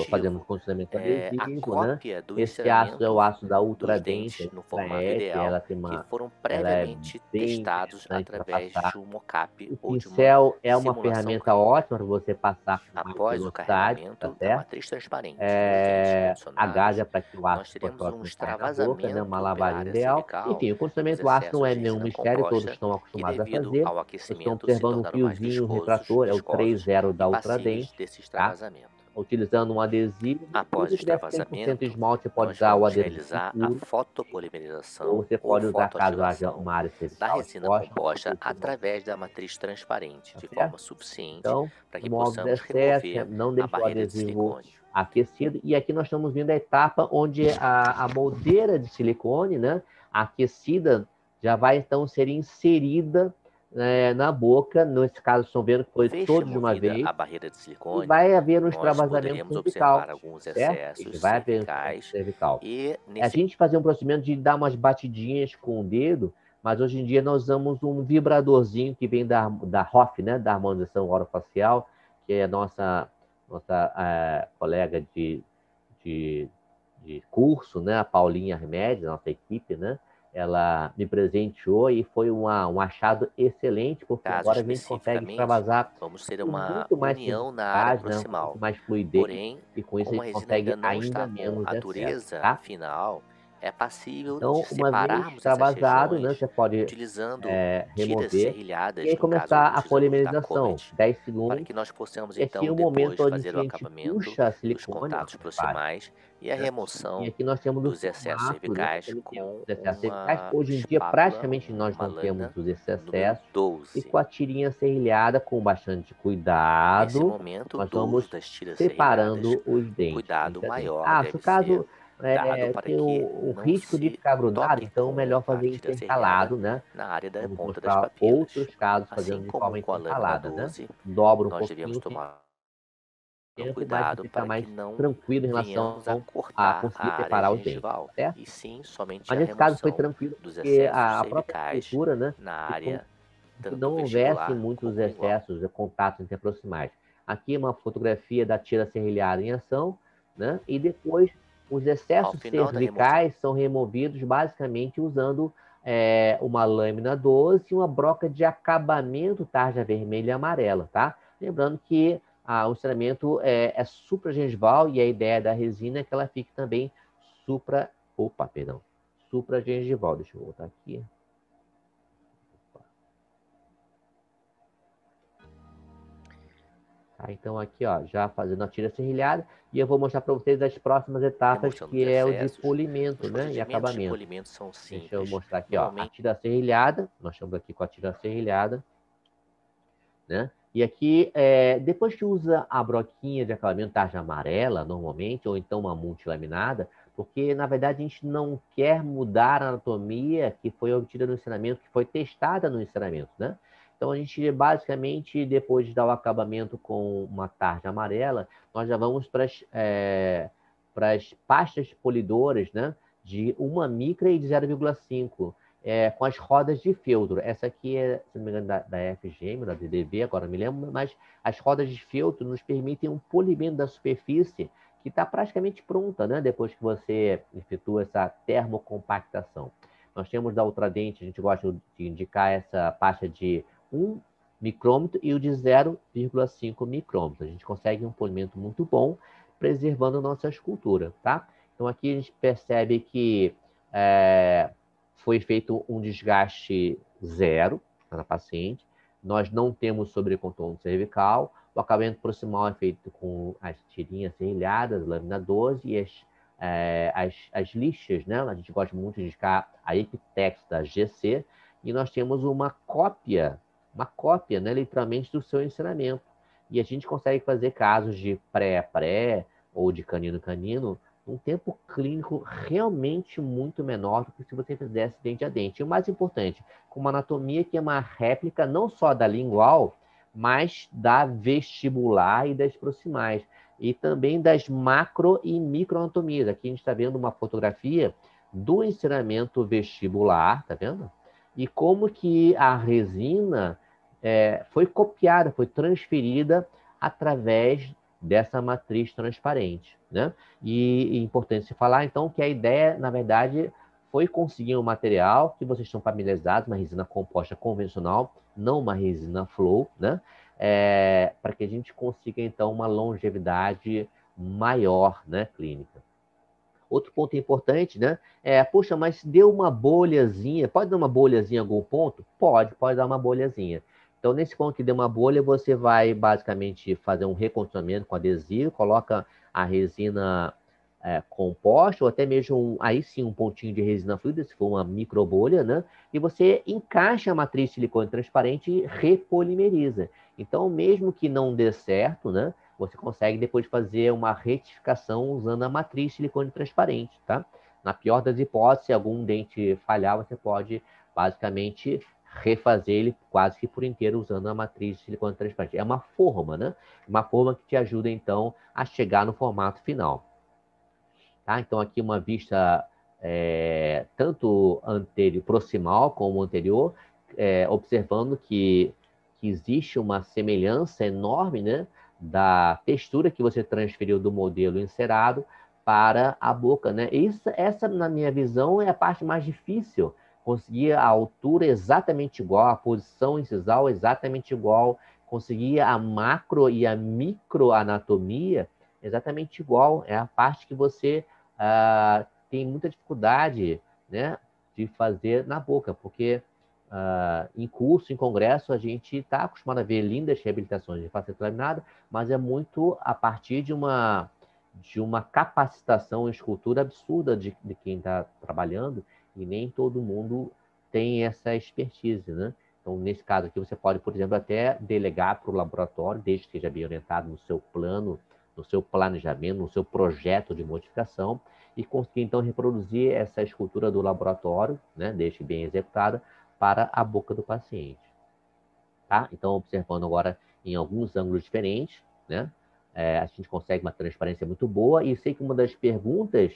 fazemos condicionamento adesivo, né? Esse ácido é o ácido da Ultradente, no formato ideal, que foram previamente testados através de um mockup ou de uma simulação. O pincel é uma ferramenta ótima para você passar com mais velocidade, tá certo? Da matriz transparente, a gás é para que o ácido fosfórico não saia da boca, né? Uma lavagem ideal. Enfim, o condicionamento ácido não é nenhum mistério, todos estão acostumados a fazer. Vocês estão observando um fiozinho retrator, é o 3.0 da Ultradente, tá? Utilizando um adesivo. Após o extravasamento, esmalte, você pode usar o adesivo realizar a fotopolimerização, ou você pode usar, caso haja uma área da resina composta através da matriz transparente, de forma suficiente para que possamos remover não a barreira de silicone aquecido. E aqui nós estamos vendo a etapa onde a moldeira de silicone, né, aquecida, já vai então ser inserida na boca. Nesse caso, estão vendo que foi todo de uma vez. A barreira de silicone, e vai haver um nós extravasamento poderemos cervical, observar alguns certo? excessos Vai haver um cervicais cervical. e A gente fazer um procedimento de dar umas batidinhas com o dedo, mas hoje em dia nós usamos um vibradorzinho que vem da HOF, né? Da harmonização orofacial, que é nossa colega de curso, né? A Paulinha Armedes, nossa equipe, né? Ela me presenteou e foi um achado excelente, porque agora a gente consegue extravasar vamos ter com uma muito mais união na área facilidade, né? proximal. Muito mais fluidez, Porém, e com isso a como a gente resina ainda consegue não ainda está com menos a excesso, dureza tá? final, é passível de Então, uma vez separarmos essas extravasado, né, regiões você pode utilizando tiras remover e serrilhadas, aí no caso começar a utilizamos da polimerização, Comet, 10 para segundos. que nós possamos E aqui é então o momento depois onde fazer o a gente acabamento puxa a dos silicone, ó, contatos repare, proximais e a né? E remoção aqui nós temos o dos excessos formato, né? cervicais Ele tem com os excessos cervicais. uma Hoje em dia, espátula, praticamente, nós uma não temos lâmina os número excessos. E 12. com a tirinha serrilhada, com bastante Nesse cuidado, momento nós do uso vamos das tiras serrilhadas, separando os um dentes, cuidado dente a dente. maior Se o deve ser caso dado para tem que o não risco de se ficar grudado, toque então com melhor a fazer tira serrilhada intercalado, né? na área da Vamos ponta das mostrar papilas. outros casos Assim fazendo de como forma com a lâmina intercalada, né? 12, Dobra um nós devemos pouquinho o tomar um tempo, mas cuidado fica para mais que não tranquilo em venhamos a relação a cortar a conseguir área separar os dentes, gengival, certo? e sim somente Mas a nesse caso foi remoção tranquilo dos porque excessos a própria cervicais estrutura, né, na fez com área que tanto não houvesse vestibular muitos como lingual. excessos de contatos interproximais. Aqui é uma fotografia da tira serrilhada em ação, né? E depois os Ao excessos final da remoção, cervicais são removidos basicamente usando uma lâmina 12 e uma broca de acabamento tarja vermelha e amarela, tá? Lembrando que o ensinamento é supragengival e a ideia da resina é que ela fique também supragengival. Deixa eu voltar aqui. Tá, então aqui, ó, já fazendo a tira serrilhada, e eu vou mostrar para vocês as próximas etapas, remoção que dos é o de excessos. polimento, Os né, e procedimentos de acabamento. polimento são Deixa eu simples. mostrar aqui, ó, a Normalmente, tira serrilhada, nós estamos aqui com a tira serrilhada, né? E aqui, depois que usa a broquinha de acabamento tarja amarela, normalmente, ou então uma multilaminada, porque, na verdade, a gente não quer mudar a anatomia que foi obtida no ensinamento, que foi testada no ensinamento, né? Então, a gente, basicamente, depois de dar o acabamento com uma tarja amarela, nós já vamos para as pastas polidoras, né? De 1 micra e de 0,5 com as rodas de feltro. Essa aqui é, se não me engano, da FGM, da DDV, agora me lembro, mas as rodas de feltro nos permitem um polimento da superfície que está praticamente pronta, né? Depois que você efetua essa termocompactação. Nós temos da Ultradente, a gente gosta de indicar essa pasta de 1 micrômetro e o de 0,5 micrômetro. A gente consegue um polimento muito bom, preservando a nossa escultura, tá? Então aqui a gente percebe que foi feito um desgaste zero na paciente. Nós não temos sobrecontorno cervical. O acabamento proximal é feito com as tirinhas serrilhadas, lâmina 12 e as lixas, né? A gente gosta muito de indicar a Epitex da GC. E nós temos uma cópia, né, literalmente, do seu ensinamento. E a gente consegue fazer casos de pré-pré ou de canino-canino um tempo clínico realmente muito menor do que se você fizesse dente a dente. E o mais importante, com uma anatomia que é uma réplica não só da lingual, mas da vestibular e das proximais. E também das macro e microanatomias. Aqui a gente está vendo uma fotografia do ensinamento vestibular, tá vendo? E como que a resina foi copiada, foi transferida através dessa matriz transparente, né? E é importante se falar, então, que a ideia, na verdade, foi conseguir um material que vocês estão familiarizados, uma resina composta convencional, não uma resina flow, né? Para que a gente consiga, então, uma longevidade maior, né, clínica. Outro ponto importante, né? Poxa, mas deu uma bolhazinha, pode dar uma bolhazinha em algum ponto? Pode dar uma bolhazinha. Então, nesse ponto que deu uma bolha, você vai basicamente fazer um recondicionamento com adesivo, coloca a resina composta, ou até mesmo, aí sim, um pontinho de resina fluida, se for uma microbolha, né? E você encaixa a matriz de silicone transparente e repolimeriza. Então, mesmo que não dê certo, né? Você consegue depois fazer uma retificação usando a matriz de silicone transparente, tá? Na pior das hipóteses, se algum dente falhar, você pode basicamente refazer ele quase que por inteiro usando a matriz de silicone transparente. É uma forma, né? Uma forma que te ajuda, então, a chegar no formato final. Tá? Então, aqui uma vista tanto anterior, proximal como anterior, observando que existe uma semelhança enorme, né, da textura que você transferiu do modelo encerado para a boca, né? Essa, na minha visão, é a parte mais difícil, conseguir a altura exatamente igual, a posição incisal exatamente igual, conseguir a macro e a microanatomia exatamente igual. É a parte que você tem muita dificuldade, né, de fazer na boca, porque em curso, em congresso, a gente está acostumado a ver lindas reabilitações de faceta laminada, mas é muito a partir de uma capacitação em escultura absurda de quem está trabalhando, e nem todo mundo tem essa expertise, né? Então, nesse caso aqui, você pode, por exemplo, até delegar para o laboratório, desde que esteja bem orientado no seu plano, no seu planejamento, no seu projeto de modificação, e conseguir, então, reproduzir essa escultura do laboratório, né, desde bem executada, para a boca do paciente. Tá? Então, observando agora em alguns ângulos diferentes, né, a gente consegue uma transparência muito boa, e sei que uma das perguntas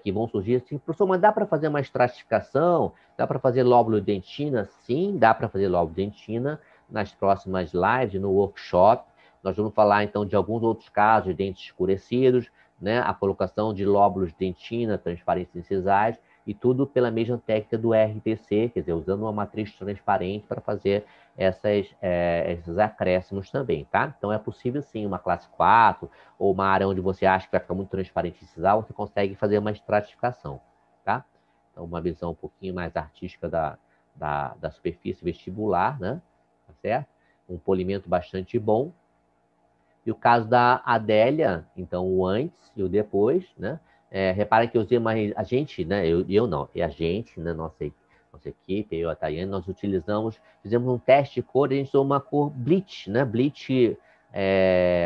que vão surgir assim, professor, mas dá para fazer uma estratificação? Dá para fazer lóbulo dentina? Sim, dá para fazer lóbulo dentina. Nas próximas lives, no workshop, nós vamos falar, então, de alguns outros casos de dentes escurecidos, né, a colocação de lóbulos dentina, transparências incisais, e tudo pela mesma técnica do RTC, quer dizer, usando uma matriz transparente para fazer esses acréscimos também, tá? Então, é possível, sim, uma classe 4, ou uma área onde você acha que vai ficar muito transparente incisal, você consegue fazer uma estratificação, tá? Então, uma visão um pouquinho mais artística da superfície vestibular, né? Tá certo? Um polimento bastante bom. E o caso da Adélia, então, o antes e o depois, né? Repara que eu usei a gente, né? Eu não, é a gente, né? Nossa equipe, eu e a Tayane, nós fizemos um teste de cor, e a gente usou uma cor bleach, né? Bleach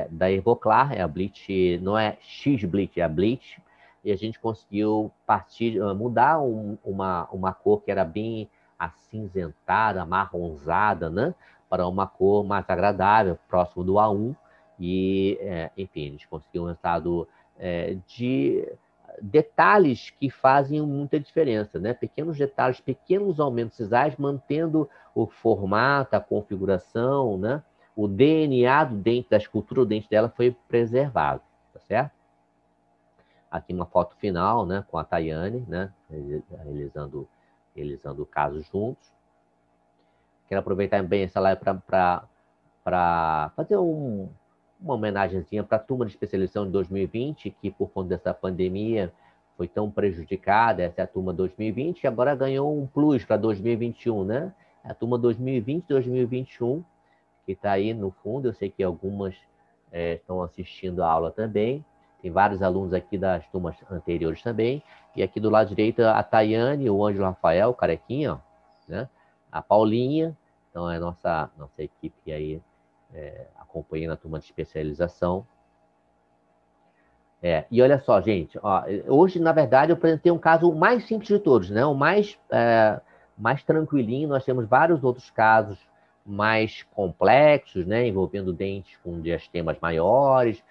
da Evoclar, a bleach, não é X-bleach, é a bleach, e a gente conseguiu mudar uma cor que era bem acinzentada, amarronzada, né? Para uma cor mais agradável, próximo do A1, e, enfim, a gente conseguiu um resultado de detalhes que fazem muita diferença, né? Pequenos detalhes, pequenos aumentos sisais, mantendo o formato, a configuração, né? O DNA do dente, da escultura do dente dela foi preservado, tá certo? Aqui uma foto final, né? Com a Tayane, né? Realizando o caso juntos. Quero aproveitar bem essa live para fazer uma homenagenzinha para a turma de especialização de 2020, que por conta dessa pandemia foi tão prejudicada. Essa é a turma 2020, e agora ganhou um plus para 2021, né? A turma 2020, 2021, que está aí no fundo. Eu sei que algumas estão assistindo a aula também. Tem vários alunos aqui das turmas anteriores também. E aqui do lado direito a Tayane, o Ângelo Rafael, o carequinha, ó, né? A Paulinha. Então é a nossa equipe aí, acompanhando a turma de especialização. E olha só, gente, ó, hoje, na verdade, eu apresentei um caso mais simples de todos, né? O mais tranquilinho. Nós temos vários outros casos mais complexos, né? Envolvendo dentes com diastemas maiores,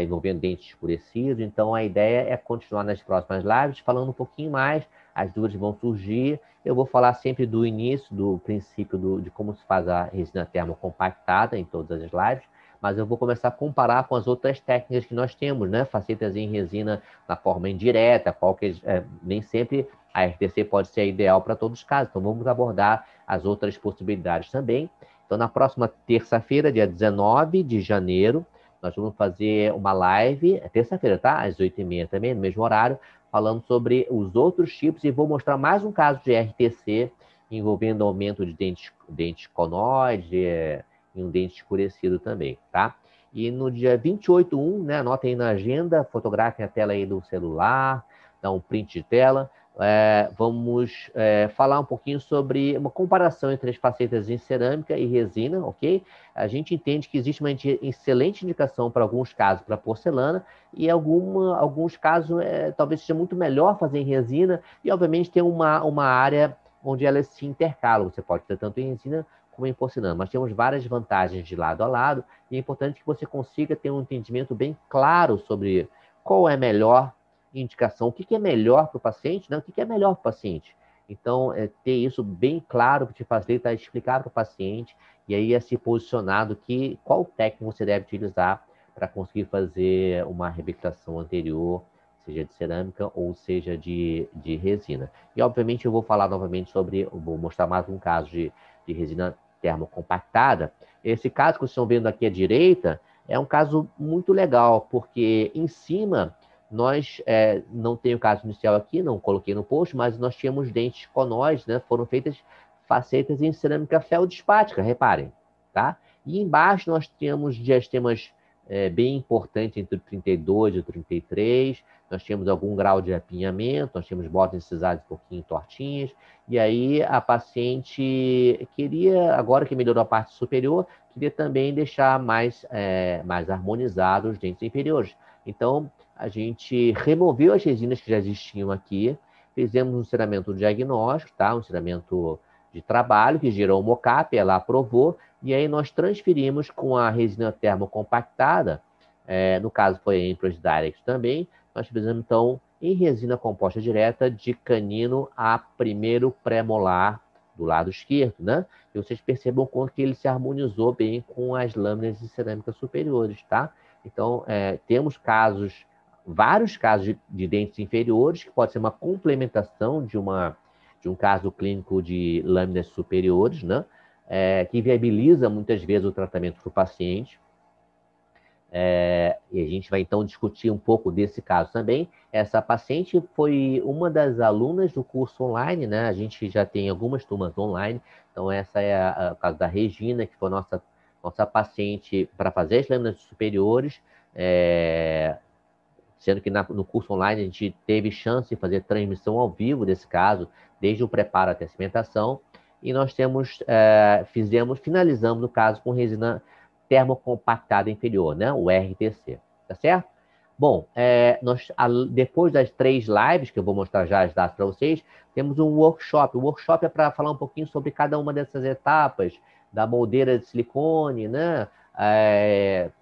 envolvendo dentes escurecidos. Então, a ideia é continuar nas próximas lives, falando um pouquinho mais. As dúvidas vão surgir. Eu vou falar sempre do início, do princípio de como se faz a resina termocompactada em todas as lives, mas eu vou começar a comparar com as outras técnicas que nós temos, né? Facetas em resina na forma indireta, nem sempre a RTC pode ser ideal para todos os casos. Então, vamos abordar as outras possibilidades também. Então, na próxima terça-feira, dia 19 de janeiro, nós vamos fazer uma live, terça-feira, tá? Às 8h30 também, no mesmo horário, falando sobre os outros tipos, e vou mostrar mais um caso de RTC envolvendo aumento de dente conoide, e um dente escurecido também, tá? E no dia 28/1, né, anota aí na agenda, fotografem a tela aí do celular, dá um print de tela, vamos falar um pouquinho sobre uma comparação entre as facetas em cerâmica e resina, ok? A gente entende que existe uma excelente indicação para alguns casos para porcelana, e alguns casos talvez seja muito melhor fazer em resina, e obviamente tem uma área onde elas se intercalam. Você pode ter tanto em resina como em porcelana. Nós temos várias vantagens de lado a lado e é importante que você consiga ter um entendimento bem claro sobre qual é a melhor indicação, o que é melhor para o paciente, né? O que é melhor para o paciente. Então, ter isso bem claro, que te facilita explicar para o paciente e aí é se posicionar qual técnica você deve utilizar para conseguir fazer uma reabilitação anterior, seja de cerâmica ou seja de resina. E, obviamente, eu vou falar novamente vou mostrar mais um caso de resina termocompactada. Esse caso que vocês estão vendo aqui à direita é um caso muito legal, porque em cima nós, não tem o caso inicial aqui, não coloquei no post, mas nós tínhamos dentes conóides, né? Foram feitas facetas em cerâmica feldspática, reparem, tá? E embaixo nós temos diastemas bem importantes entre o 32 e o 33, nós tínhamos algum grau de apinhamento, nós tínhamos bordas incisadas um pouquinho tortinhas, e aí a paciente queria, agora que melhorou a parte superior, queria também deixar mais harmonizados os dentes inferiores. Então, a gente removeu as resinas que já existiam aqui, fizemos um ceramento diagnóstico, tá? Um ceramento de trabalho, que gerou um mockup, ela aprovou, e aí nós transferimos com a resina termocompactada, no caso foi em Implant Direct também, nós fizemos então em resina composta direta de canino a primeiro pré-molar do lado esquerdo, né? E vocês percebam o quanto que ele se harmonizou bem com as lâminas de cerâmica superiores, tá? Então, temos vários casos de dentes inferiores, que pode ser uma complementação de um caso clínico de lâminas superiores, né? Que viabiliza muitas vezes o tratamento para o paciente. E a gente vai então discutir um pouco desse caso também. Essa paciente foi uma das alunas do curso online, né? A gente já tem algumas turmas online, então essa é o caso da Regina, que foi nossa paciente para fazer as lâminas superiores, sendo que no curso online a gente teve chance de fazer transmissão ao vivo desse caso, desde o preparo até a cimentação, e nós finalizamos o caso com resina termocompactada inferior, né? O RTC, tá certo? Bom, depois das 3 lives, que eu vou mostrar já as datas para vocês, temos um workshop. O workshop é para falar um pouquinho sobre cada uma dessas etapas, da moldeira de silicone, né?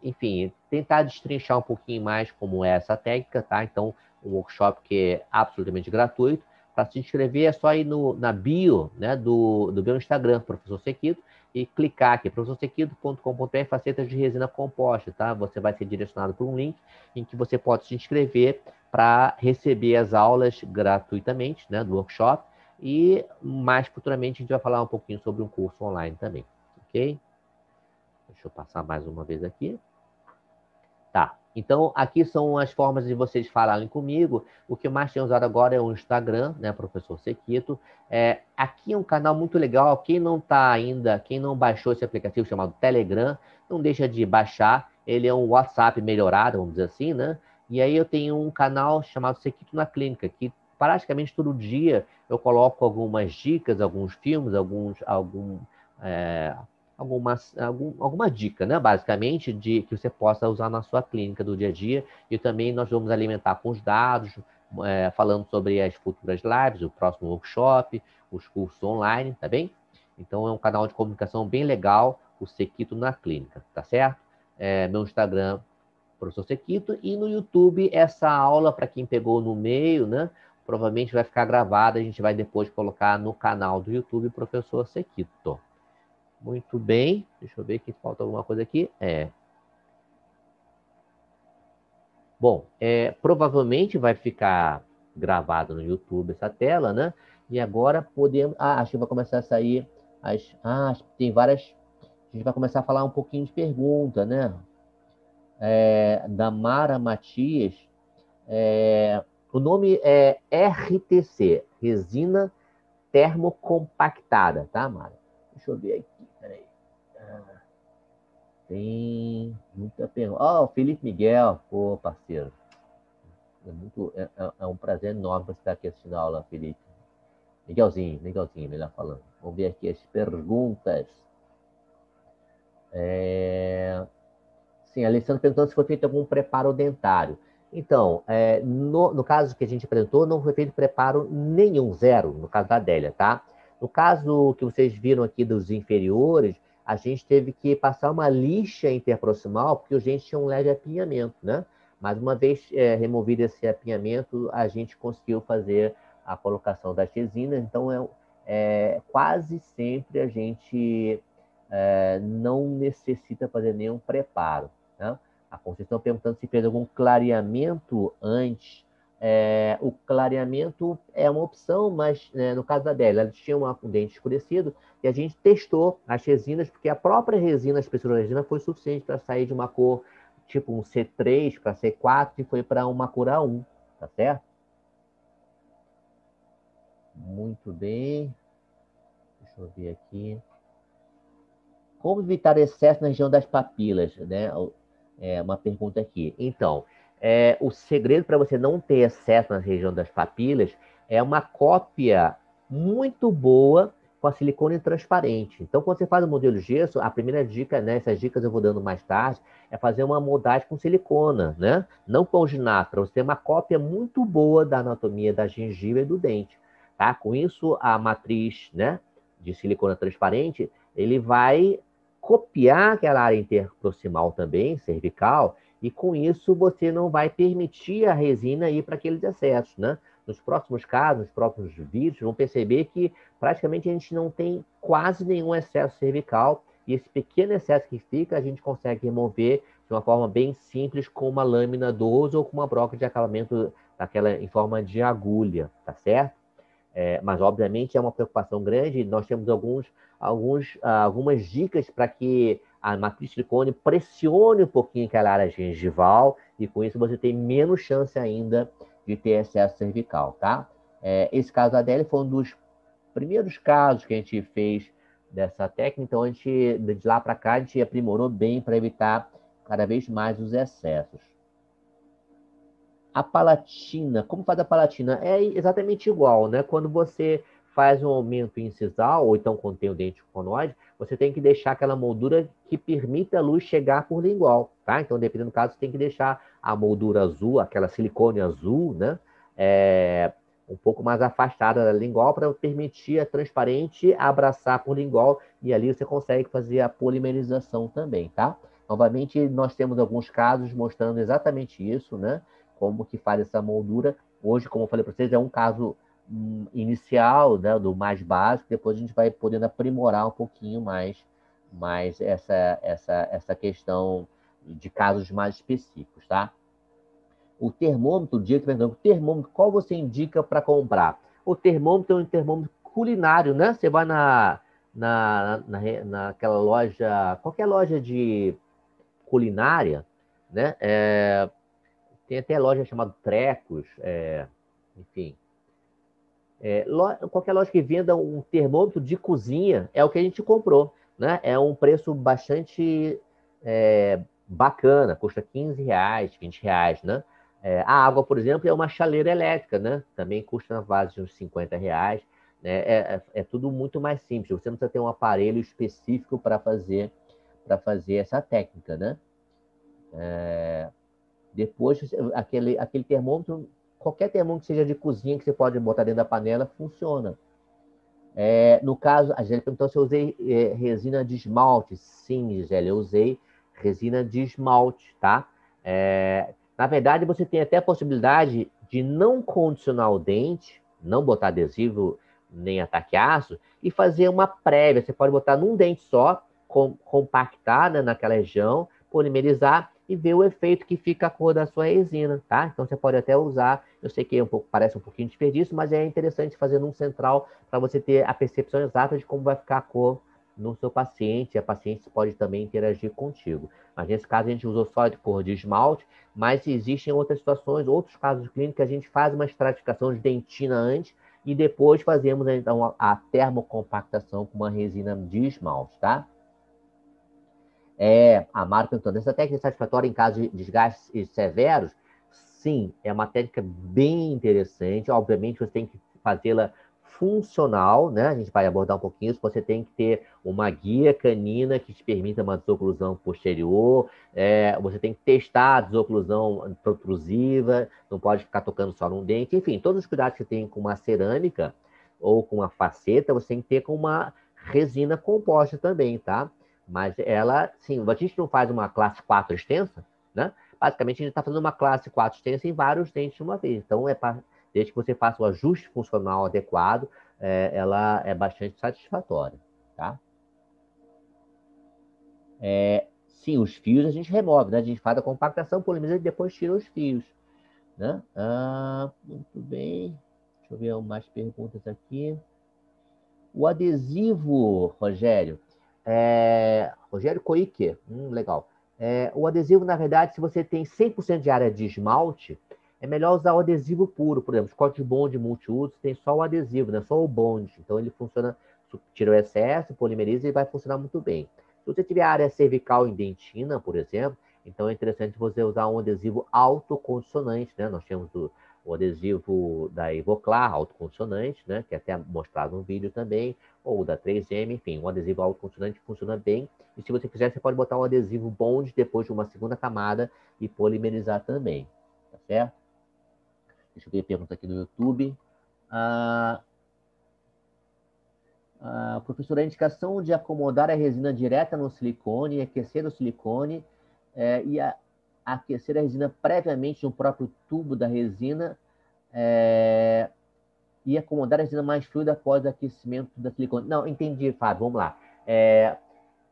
Enfim, tentar destrinchar um pouquinho mais como é essa técnica, tá? Então, um workshop que é absolutamente gratuito. Para se inscrever é só ir na bio, né, do meu Instagram, Professor Sequito, e clicar aqui, professorsequito.com.br, facetas de resina composta, tá? Você vai ser direcionado para um link em que você pode se inscrever para receber as aulas gratuitamente, né, do workshop, e mais futuramente a gente vai falar um pouquinho sobre um curso online também, ok? Deixa eu passar mais uma vez aqui. Tá, então aqui são as formas de vocês falarem comigo. O que eu mais tenho usado agora é o Instagram, né, Professor Sequito. Aqui é um canal muito legal. Quem não baixou esse aplicativo chamado Telegram, não deixa de baixar. Ele é um WhatsApp melhorado, vamos dizer assim, né? E aí eu tenho um canal chamado Sequito na Clínica, que praticamente todo dia eu coloco algumas dicas, alguns filmes, alguma dica, né, basicamente, que você possa usar na sua clínica do dia a dia. E também nós vamos alimentar com os dados, falando sobre as futuras lives, o próximo workshop, os cursos online, tá bem? Então é um canal de comunicação bem legal, o Sequito na Clínica, tá certo? Meu Instagram, Professor Sequito, e no YouTube essa aula, para quem pegou no meio, né, provavelmente vai ficar gravada, a gente vai depois colocar no canal do YouTube, Professor Sequito. Muito bem. Deixa eu ver que falta alguma coisa aqui. Bom, provavelmente vai ficar gravado no YouTube essa tela, né? E agora podemos... acho que vai começar a sair tem várias... A gente vai começar a falar um pouquinho de pergunta, né? Da Mara Matias. O nome é RTC, resina termocompactada, tá, Mara? Deixa eu ver aqui, peraí. Tem muita pergunta. O Felipe Miguel, pô, parceiro. É um prazer enorme você estar aqui assistindo a aula, Felipe. Legalzinho, melhor falando. Vamos ver aqui as perguntas. Sim, a Alessandra perguntando se foi feito algum preparo dentário. Então, no caso que a gente apresentou, não foi feito preparo nenhum, zero, no caso da Adélia, tá? No caso que vocês viram aqui dos inferiores, a gente teve que passar uma lixa interproximal, porque o dente tinha um leve apinhamento, né? Mas uma vez removido esse apinhamento, a gente conseguiu fazer a colocação das resinas. Então, quase sempre a gente não necessita fazer nenhum preparo, né? A Conceição perguntando se fez algum clareamento antes. O clareamento é uma opção, mas no caso da Adélia, ela tinha um dente escurecido e a gente testou as resinas, porque a própria resina, a espessura da resina, foi suficiente para sair de uma cor tipo um C3 para C4 e foi para uma cor A1, tá certo? Muito bem. Deixa eu ver aqui. Como evitar excesso na região das papilas, né? Uma pergunta aqui. Então, o segredo para você não ter excesso na região das papilas é uma cópia muito boa com a silicone transparente. Então, quando você faz o modelo gesso, a primeira dica, né? Essas dicas eu vou dando mais tarde, é fazer uma moldagem com silicona, né? Não com alginata, para você ter uma cópia muito boa da anatomia da gengiva e do dente, tá? Com isso, a matriz, né, de silicona transparente, ele vai copiar aquela área interproximal também, cervical, e com isso você não vai permitir a resina ir para aqueles excessos, né? Nos próximos casos, nos próximos vídeos, vão perceber que praticamente a gente não tem quase nenhum excesso cervical, e esse pequeno excesso que fica, a gente consegue remover de uma forma bem simples com uma lâmina 12 ou com uma broca de acabamento daquela em forma de agulha, tá certo? Mas, obviamente, é uma preocupação grande. Nós temos algumas dicas para que a matriz silicone pressione um pouquinho aquela área gengival e, com isso, você tem menos chance ainda de ter excesso cervical, tá? Esse caso da Adélia foi um dos primeiros casos que a gente fez dessa técnica. Então, de lá para cá, a gente aprimorou bem para evitar cada vez mais os excessos. A palatina, como faz a palatina? É exatamente igual, né? Quando você faz um aumento incisal, ou então quando tem o dente conoide, você tem que deixar aquela moldura que permita a luz chegar por lingual, tá? Então, dependendo do caso, você tem que deixar a moldura azul, aquela silicone azul, né? Um pouco mais afastada da lingual para permitir a transparente abraçar por lingual e ali você consegue fazer a polimerização também, tá? Novamente, nós temos alguns casos mostrando exatamente isso, né? Como que faz essa moldura. Hoje, como eu falei para vocês, é um caso inicial, né, do mais básico, depois a gente vai podendo aprimorar um pouquinho mais essa questão de casos mais específicos, tá? O termômetro, o termômetro, qual você indica para comprar? O termômetro é um termômetro culinário, né? Você vai naquela loja, qualquer loja de culinária, né? Tem até loja chamada Trecos, enfim. Qualquer loja que venda um termômetro de cozinha é o que a gente comprou, né? É um preço bastante bacana, custa R$ 15, R$ 20, né? A água, por exemplo, é uma chaleira elétrica, né? Também custa na base de uns R$ 50, né? É tudo muito mais simples. Você não precisa ter um aparelho específico para fazer essa técnica, né? Depois, aquele termômetro, qualquer termômetro que seja de cozinha que você pode botar dentro da panela, funciona. No caso, a Gisele perguntou se eu usei resina de esmalte. Sim, Gisele, eu usei resina de esmalte, tá? Na verdade, você tem até a possibilidade de não condicionar o dente, não botar adesivo nem ataque aço, e fazer uma prévia. Você pode botar num dente só, compactar, né, naquela região, polimerizar e ver o efeito que fica a cor da sua resina, tá? Então você pode até usar, eu sei que parece um pouquinho de desperdício, mas é interessante fazer num central para você ter a percepção exata de como vai ficar a cor no seu paciente, e a paciente pode também interagir contigo. Mas nesse caso a gente usou só de cor de esmalte, mas existem outras situações, outros casos clínicos que a gente faz uma estratificação de dentina antes e depois fazemos então a termocompactação com uma resina de esmalte, tá? A Mara perguntando, essa técnica satisfatória em caso de desgastes severos? Sim, é uma técnica bem interessante. Obviamente, você tem que fazê-la funcional, né? A gente vai abordar um pouquinho isso. Você tem que ter uma guia canina que te permita uma desoclusão posterior. Você tem que testar a desoclusão protrusiva. Não pode ficar tocando só num dente. Enfim, todos os cuidados que você tem com uma cerâmica, ou com uma faceta, você tem que ter com uma resina composta também, tá? Mas ela, sim, a gente não faz uma classe 4 extensa, né? Basicamente, a gente está fazendo uma classe 4 extensa em vários dentes de uma vez. Então, desde que você faça o ajuste funcional adequado, ela é bastante satisfatória, tá? Sim, os fios a gente remove, né? A gente faz a compactação, polimeriza e depois tira os fios, né? Muito bem. Deixa eu ver mais perguntas aqui. O adesivo, Rogério, Rogério Coique, legal. O adesivo, na verdade, se você tem 100% de área de esmalte, é melhor usar o adesivo puro. Por exemplo, Scotch Bond multiuso tem só o adesivo, né? Só o bond. Então ele funciona, tira o excesso, polimeriza e vai funcionar muito bem. Se você tiver área cervical em dentina, por exemplo, então é interessante você usar um adesivo autocondicionante, né? Nós temos o adesivo da Ivoclar, autocondicionante, né? Que é até mostrado no vídeo também, ou da 3M, enfim, um adesivo autocondicionante funciona bem. E se você quiser, você pode botar um adesivo bond depois de uma segunda camada e polimerizar também, tá certo? Deixa eu ver a pergunta aqui no YouTube. Professor, a indicação de acomodar a resina direta no silicone, aquecer o silicone e aquecer a resina previamente no próprio tubo da resina e acomodar a resina mais fluida após o aquecimento da silicone. Não, entendi, Fábio, vamos lá.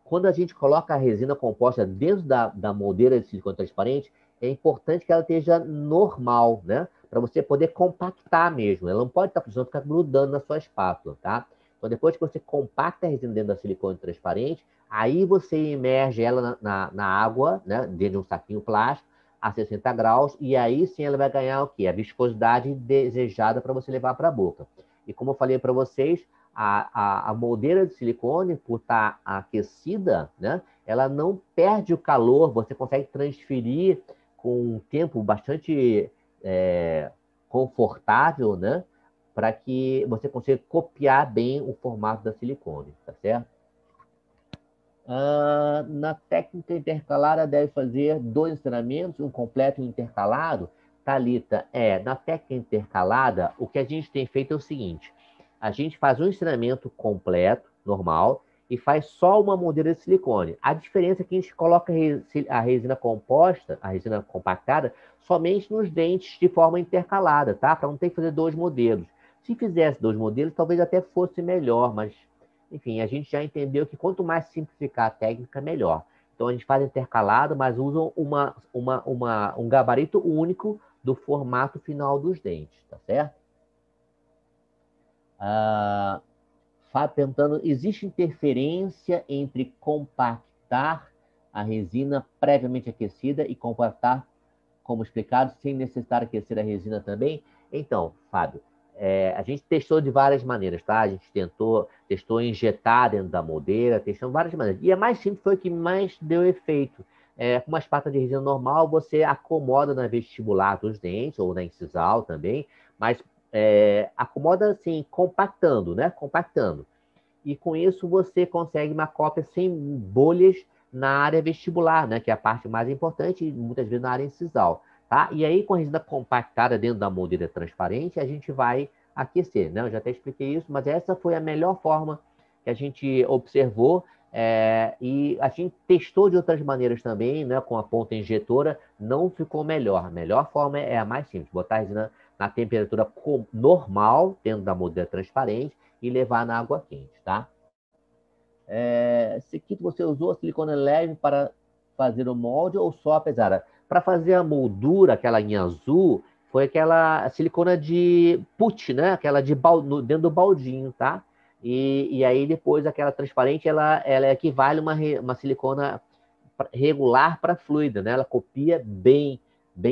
Quando a gente coloca a resina composta dentro da moldeira de silicone transparente, é importante que ela esteja normal, né? Para você poder compactar mesmo. Ela não pode estar precisando ficar grudando na sua espátula, tá? Então, depois que você compacta a resina dentro da silicone transparente, aí você imerge ela na água, né? Dentro de um saquinho plástico, a 60 graus, e aí sim ela vai ganhar o quê? A viscosidade desejada para você levar para a boca. E como eu falei para vocês, a moldeira de silicone, por estar aquecida, né, ela não perde o calor, você consegue transferir com um tempo bastante confortável, né, para que você consiga copiar bem o formato da silicone, tá certo? Na técnica intercalada, deve fazer 2 ensinamentos, um completo e um intercalado. Thalita, na técnica intercalada, o que a gente tem feito é o seguinte: a gente faz um ensinamento completo, normal, e faz só uma moldeira de silicone. A diferença é que a gente coloca a resina composta, a resina compactada, somente nos dentes de forma intercalada, tá? Para não ter que fazer 2 modelos. Se fizesse 2 modelos, talvez até fosse melhor, mas enfim, a gente já entendeu que quanto mais simplificar a técnica, melhor. Então, a gente faz intercalado, mas usam um gabarito único do formato final dos dentes, tá certo? Fábio perguntando, existe interferência entre compactar a resina previamente aquecida e compactar, como explicado, sem necessitar aquecer a resina também? Então, Fábio, a gente testou de várias maneiras, tá? A gente testou injetar dentro da moldeira, testou várias maneiras. E a mais simples foi o que mais deu efeito. Com uma espátula de resina normal, você acomoda na vestibular dos dentes, ou na incisal também, mas acomoda assim, compactando, né? Compactando. E com isso você consegue uma cópia sem bolhas na área vestibular, né? Que é a parte mais importante, e muitas vezes na área incisal. Tá? E aí, com a resina compactada dentro da moldeira transparente, a gente vai aquecer, né? Eu já até expliquei isso, mas essa foi a melhor forma que a gente observou, e a gente testou de outras maneiras também, né? Com a ponta injetora, não ficou melhor. A melhor forma é a mais simples, botar a resina na temperatura normal, dentro da moldeira transparente, e levar na água quente, tá? Esse kit você usou a silicone leve para fazer o molde ou só pesada? Para fazer a moldura, aquela em azul, foi aquela silicona de put, né? Aquela dentro do baldinho, tá? E aí depois aquela transparente, ela equivale a uma silicona regular para fluida, né? Ela copia bem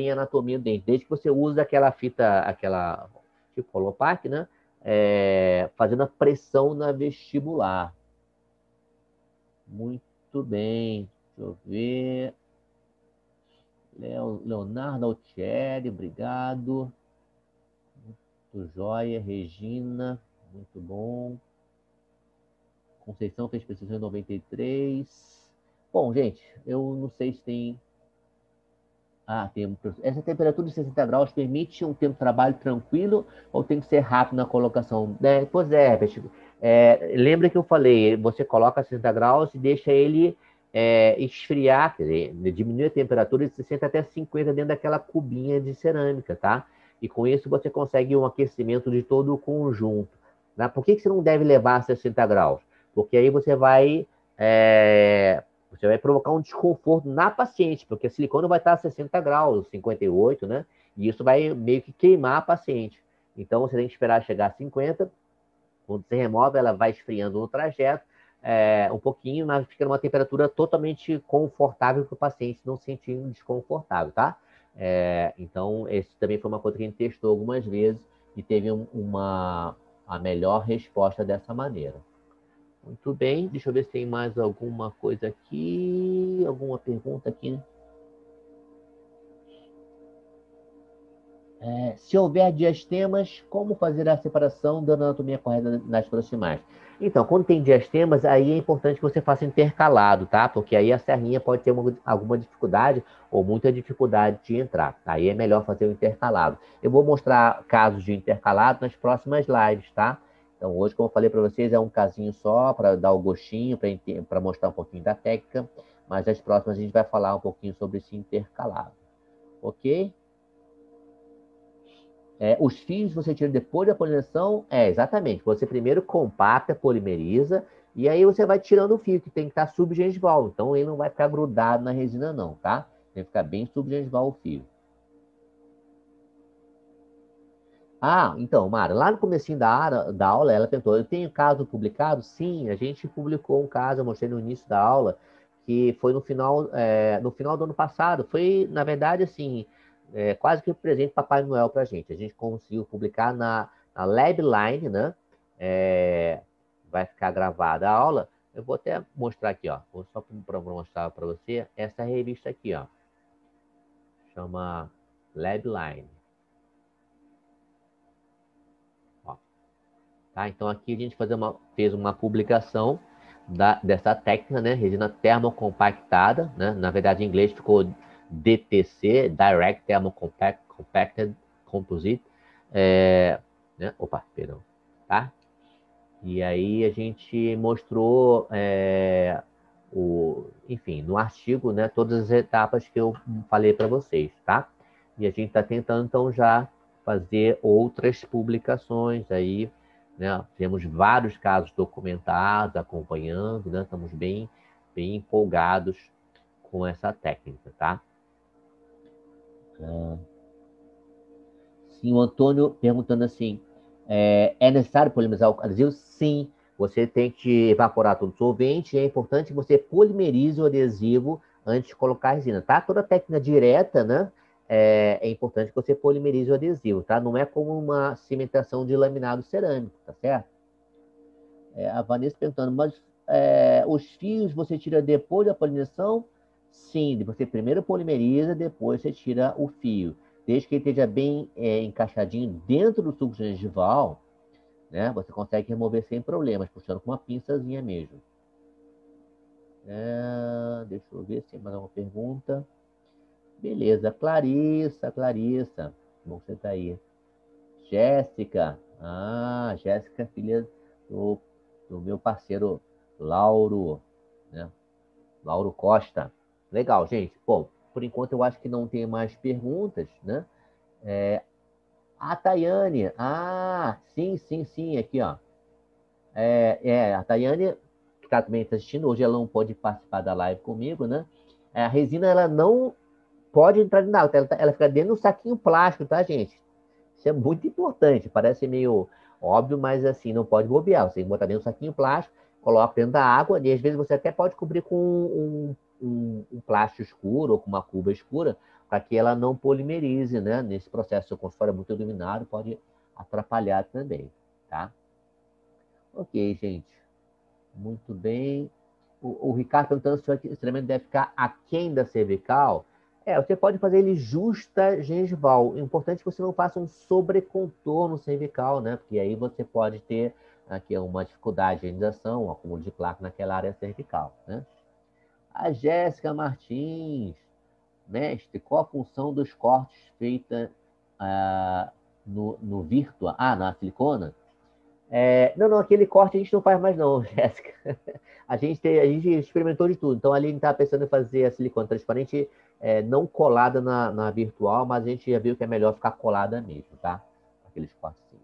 a anatomia do dente, desde que você usa aquela fita, aquela tipo Holopac, né? Fazendo a pressão na vestibular. Muito bem. Deixa eu ver. Leonardo Altieri, obrigado. Muito jóia. Regina, muito bom. Conceição fez precisão em 93. Bom, gente, eu não sei se tem Essa temperatura de 60 graus permite um tempo de trabalho tranquilo ou tem que ser rápido na colocação? Pois é, Herbert. Lembra que eu falei, você coloca 60 graus e deixa ele esfriar, quer dizer, diminui a temperatura de 60 até 50 dentro daquela cubinha de cerâmica, tá? E com isso você consegue um aquecimento de todo o conjunto. Tá? Por que você não deve levar a 60 graus? Porque aí você vai provocar um desconforto na paciente, porque a silicone vai estar a 60 graus, 58, né? E isso vai meio que queimar a paciente. Então, você tem que esperar chegar a 50. Quando você remove, ela vai esfriando no trajeto, um pouquinho, mas fica numa temperatura totalmente confortável para o paciente não se sentir desconfortável, tá? Então, esse também foi uma coisa que a gente testou algumas vezes e teve a melhor resposta dessa maneira. Muito bem, deixa eu ver se tem mais alguma coisa aqui, alguma pergunta aqui. Se houver diastemas, como fazer a separação da anatomia correta nas proximais? Então, quando tem diastemas, aí é importante que você faça intercalado, tá? Porque aí a serrinha pode ter alguma dificuldade ou muita dificuldade de entrar. Aí é melhor fazer o intercalado. Eu vou mostrar casos de intercalado nas próximas lives, tá? Então, hoje, como eu falei para vocês, é um casinho só para dar o gostinho, para mostrar um pouquinho da técnica, mas nas próximas a gente vai falar um pouquinho sobre esse intercalado. Ok? Os fios você tira depois da polinização, exatamente. Você primeiro compacta, polimeriza, e aí você vai tirando o fio, que tem que estar subgengival. Então ele não vai ficar grudado na resina, não, tá? Tem que ficar bem subgengival o fio. Então, Mara, lá no comecinho da aula, ela perguntou, eu tenho caso publicado? Sim, a gente publicou um caso, eu mostrei no início da aula, que foi no final do ano passado. Foi, na verdade, assim, quase que um presente de Papai Noel para a gente. A gente conseguiu publicar na Labline, né? Vai ficar gravada a aula. Eu vou até mostrar aqui, ó. Vou só para mostrar para você essa revista aqui, ó. Chama Labline. Tá? Então aqui a gente fez uma publicação dessa técnica, né? Resina termocompactada, né? Na verdade, em inglês ficou DTC, Direct Compacted Composite. Né? Opa, perdão. Tá? E aí a gente mostrou, enfim, no artigo, né, todas as etapas que eu falei para vocês, tá? E a gente está tentando, então, já fazer outras publicações aí, né? Temos vários casos documentados, acompanhando, né? Estamos bem empolgados com essa técnica, tá? Sim, o Antônio perguntando assim, é necessário polimerizar o adesivo? Sim, você tem que evaporar todo o solvente, é importante que você polimerize o adesivo antes de colocar a resina, tá? Toda técnica direta, né? É importante que você polimerize o adesivo, tá? Não é como uma cimentação de laminado cerâmico, tá certo? A Vanessa perguntando, mas os fios você tira depois da polinização? Sim, você primeiro polimeriza, depois você tira o fio. Desde que ele esteja bem encaixadinho dentro do suco gengival, né? Você consegue remover sem problemas, puxando com uma pinçazinha mesmo. Deixa eu ver se tem mais alguma pergunta. Beleza, Clarissa. Bom que você tá aí. Jéssica. Jéssica, filha do meu parceiro Lauro, né? Lauro Costa. Legal, gente. Bom, por enquanto eu acho que não tem mais perguntas, né? A Tayane. Sim, aqui, ó. A Tayane, que tá também está assistindo, hoje ela não pode participar da live comigo, né? A resina, ela não pode entrar na água, ela fica dentro do saquinho plástico, tá, gente? Isso é muito importante, parece meio óbvio, mas assim, não pode bobear. Você tem que botar dentro do saquinho plástico, coloca dentro da água, e às vezes você até pode cobrir com um plástico escuro ou com uma cuba escura, para que ela não polimerize, né? Nesse processo, se o consultório é muito iluminado, pode atrapalhar também, tá? Ok, gente. Muito bem. O Ricardo perguntando se o estreamento deve ficar aquém da cervical. Você pode fazer ele justa gengival. O importante é que você não faça um sobrecontorno cervical, né? Porque aí você pode ter aqui uma dificuldade de higienização, um acúmulo de placa naquela área cervical, né? A Jéssica Martins. Mestre, qual a função dos cortes feita no Virtua? Na silicona? Não, aquele corte a gente não faz mais não, Jéssica. A gente experimentou de tudo. Então, ali a gente estava pensando em fazer a silicone transparente não colada na virtual, mas a gente já viu que é melhor ficar colada mesmo, tá? Aqueles cortezinhos.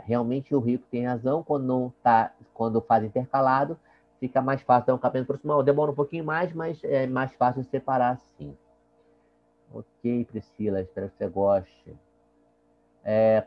Realmente o Rico tem razão, quando faz intercalado, fica mais fácil dar um capimento proximal. Demora um pouquinho mais, mas é mais fácil separar sim. Ok, Priscila, espero que você goste.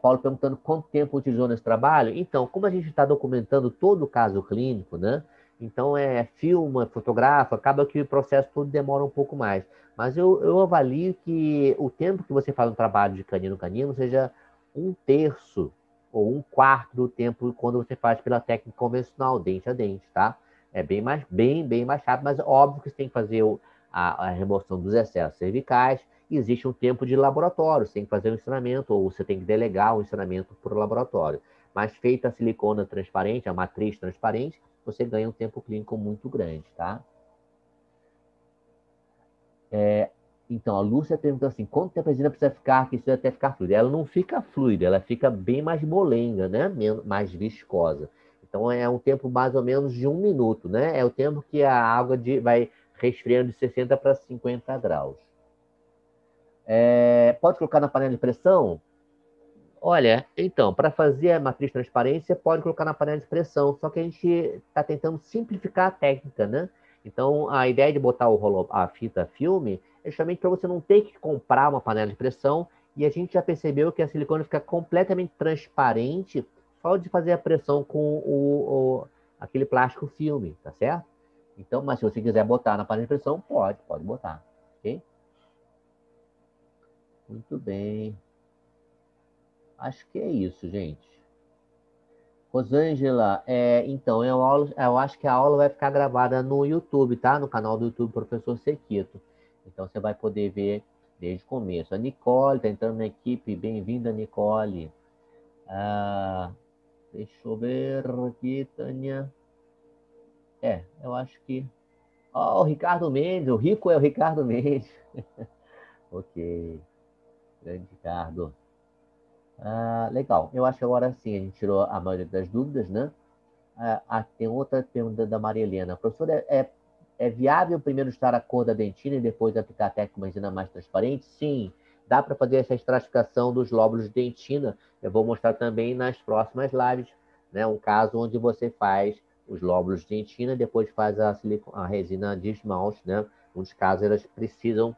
Paulo perguntando quanto tempo utilizou nesse trabalho. Então, como a gente está documentando todo o caso clínico, né? Então, filma, fotografa, acaba que o processo todo demora um pouco mais. Mas eu avalio que o tempo que você faz um trabalho de canino-canino seja 1/3 ou 1/4 do tempo quando você faz pela técnica convencional, dente a dente, tá? É bem mais rápido, mas óbvio que você tem que fazer a remoção dos excessos cervicais. Existe um tempo de laboratório, você tem que fazer um ensinamento, ou você tem que delegar o ensinamento para o laboratório. Mas feita a silicona transparente, a matriz transparente, você ganha um tempo clínico muito grande, tá? Então, a Lúcia perguntou assim, quanto tempo a resina precisa ficar, que isso até ficar fluida? Ela não fica fluida, ela fica bem mais molenga, né? Mais viscosa. Então, é um tempo mais ou menos de 1 minuto, né? É o tempo que a água vai resfriando de 60 para 50 graus. Pode colocar na panela de pressão? Olha, então, para fazer a matriz transparência, pode colocar na panela de pressão, só que a gente está tentando simplificar a técnica, né? Então, a ideia de botar a fita filme é justamente para você não ter que comprar uma panela de pressão, e a gente já percebeu que a silicone fica completamente transparente só de fazer a pressão com aquele plástico filme, tá certo? Então, mas se você quiser botar na panela de pressão, pode botar, ok? Muito bem. Acho que é isso, gente. Rosângela, então, eu acho que a aula vai ficar gravada no YouTube, tá? No canal do YouTube Professor Sequito. Então, você vai poder ver desde o começo. A Nicole está entrando na equipe. Bem-vinda, Nicole. Deixa eu ver aqui, Tânia. Eu acho que... o Ricardo Mendes. O Rico é o Ricardo Mendes. Ok. Grande Ricardo. Legal. Eu acho que agora sim a gente tirou a maioria das dúvidas, né? Tem outra pergunta da Maria Helena. Professor, é viável primeiro estar a cor da dentina e depois aplicar a técnica com resina mais transparente? Sim, dá para fazer essa estratificação dos lóbulos de dentina. Eu vou mostrar também nas próximas lives, né? Um caso onde você faz os lóbulos de dentina e depois faz a resina de esmalte, né? Muitos casos elas precisam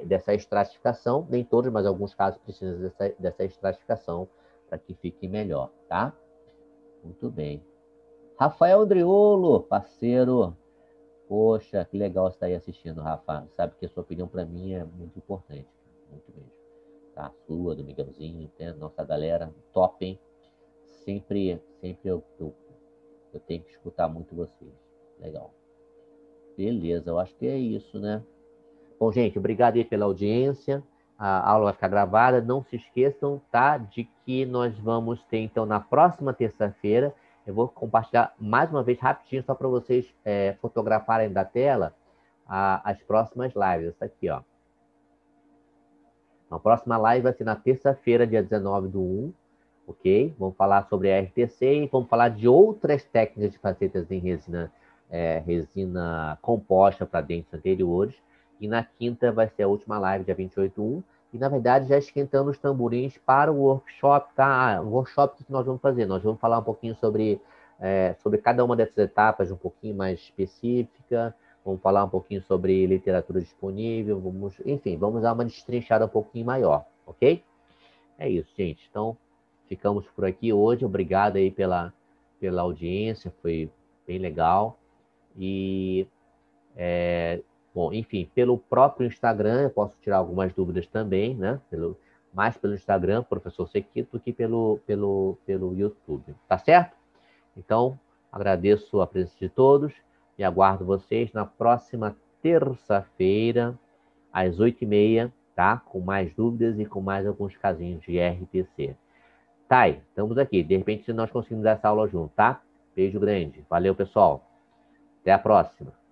dessa estratificação, nem todos, mas alguns casos precisam dessa estratificação para que fique melhor, tá? Muito bem. Rafael Andriolo, parceiro. Poxa, que legal você estar aí assistindo, Rafa. Sabe que a sua opinião para mim é muito importante. Muito mesmo. Tá? A sua, do Miguelzinho, nossa galera, top, hein? Sempre eu tenho que escutar muito vocês. Legal. Beleza, eu acho que é isso, né? Bom, gente, obrigado aí pela audiência. A aula vai ficar gravada. Não se esqueçam, tá? De que nós vamos ter, então, na próxima terça-feira, eu vou compartilhar mais uma vez rapidinho, só para vocês fotografarem da tela as próximas lives. Essa aqui, ó. A próxima live vai ser na terça-feira, dia 19/1, ok? Vamos falar sobre a RTC e vamos falar de outras técnicas de facetas em resina composta para dentes anteriores. E na quinta vai ser a última live, dia 28/1. E, na verdade, já esquentando os tamborins para o workshop, tá? O workshop que nós vamos fazer? Nós vamos falar um pouquinho sobre cada uma dessas etapas, um pouquinho mais específica. Vamos falar um pouquinho sobre literatura disponível. Vamos dar uma destrinchada um pouquinho maior, ok? É isso, gente. Então, ficamos por aqui hoje. Obrigado aí pela audiência. Foi bem legal. E... bom, enfim, pelo próprio Instagram, eu posso tirar algumas dúvidas também, né? Mais pelo Instagram, Professor Sequito, do que pelo YouTube. Tá certo? Então, agradeço a presença de todos e aguardo vocês na próxima terça-feira, às 8h30, tá? Com mais dúvidas e com mais alguns casinhos de RTC. Thay, estamos aqui. De repente, nós conseguimos dar essa aula junto, tá? Beijo grande. Valeu, pessoal. Até a próxima.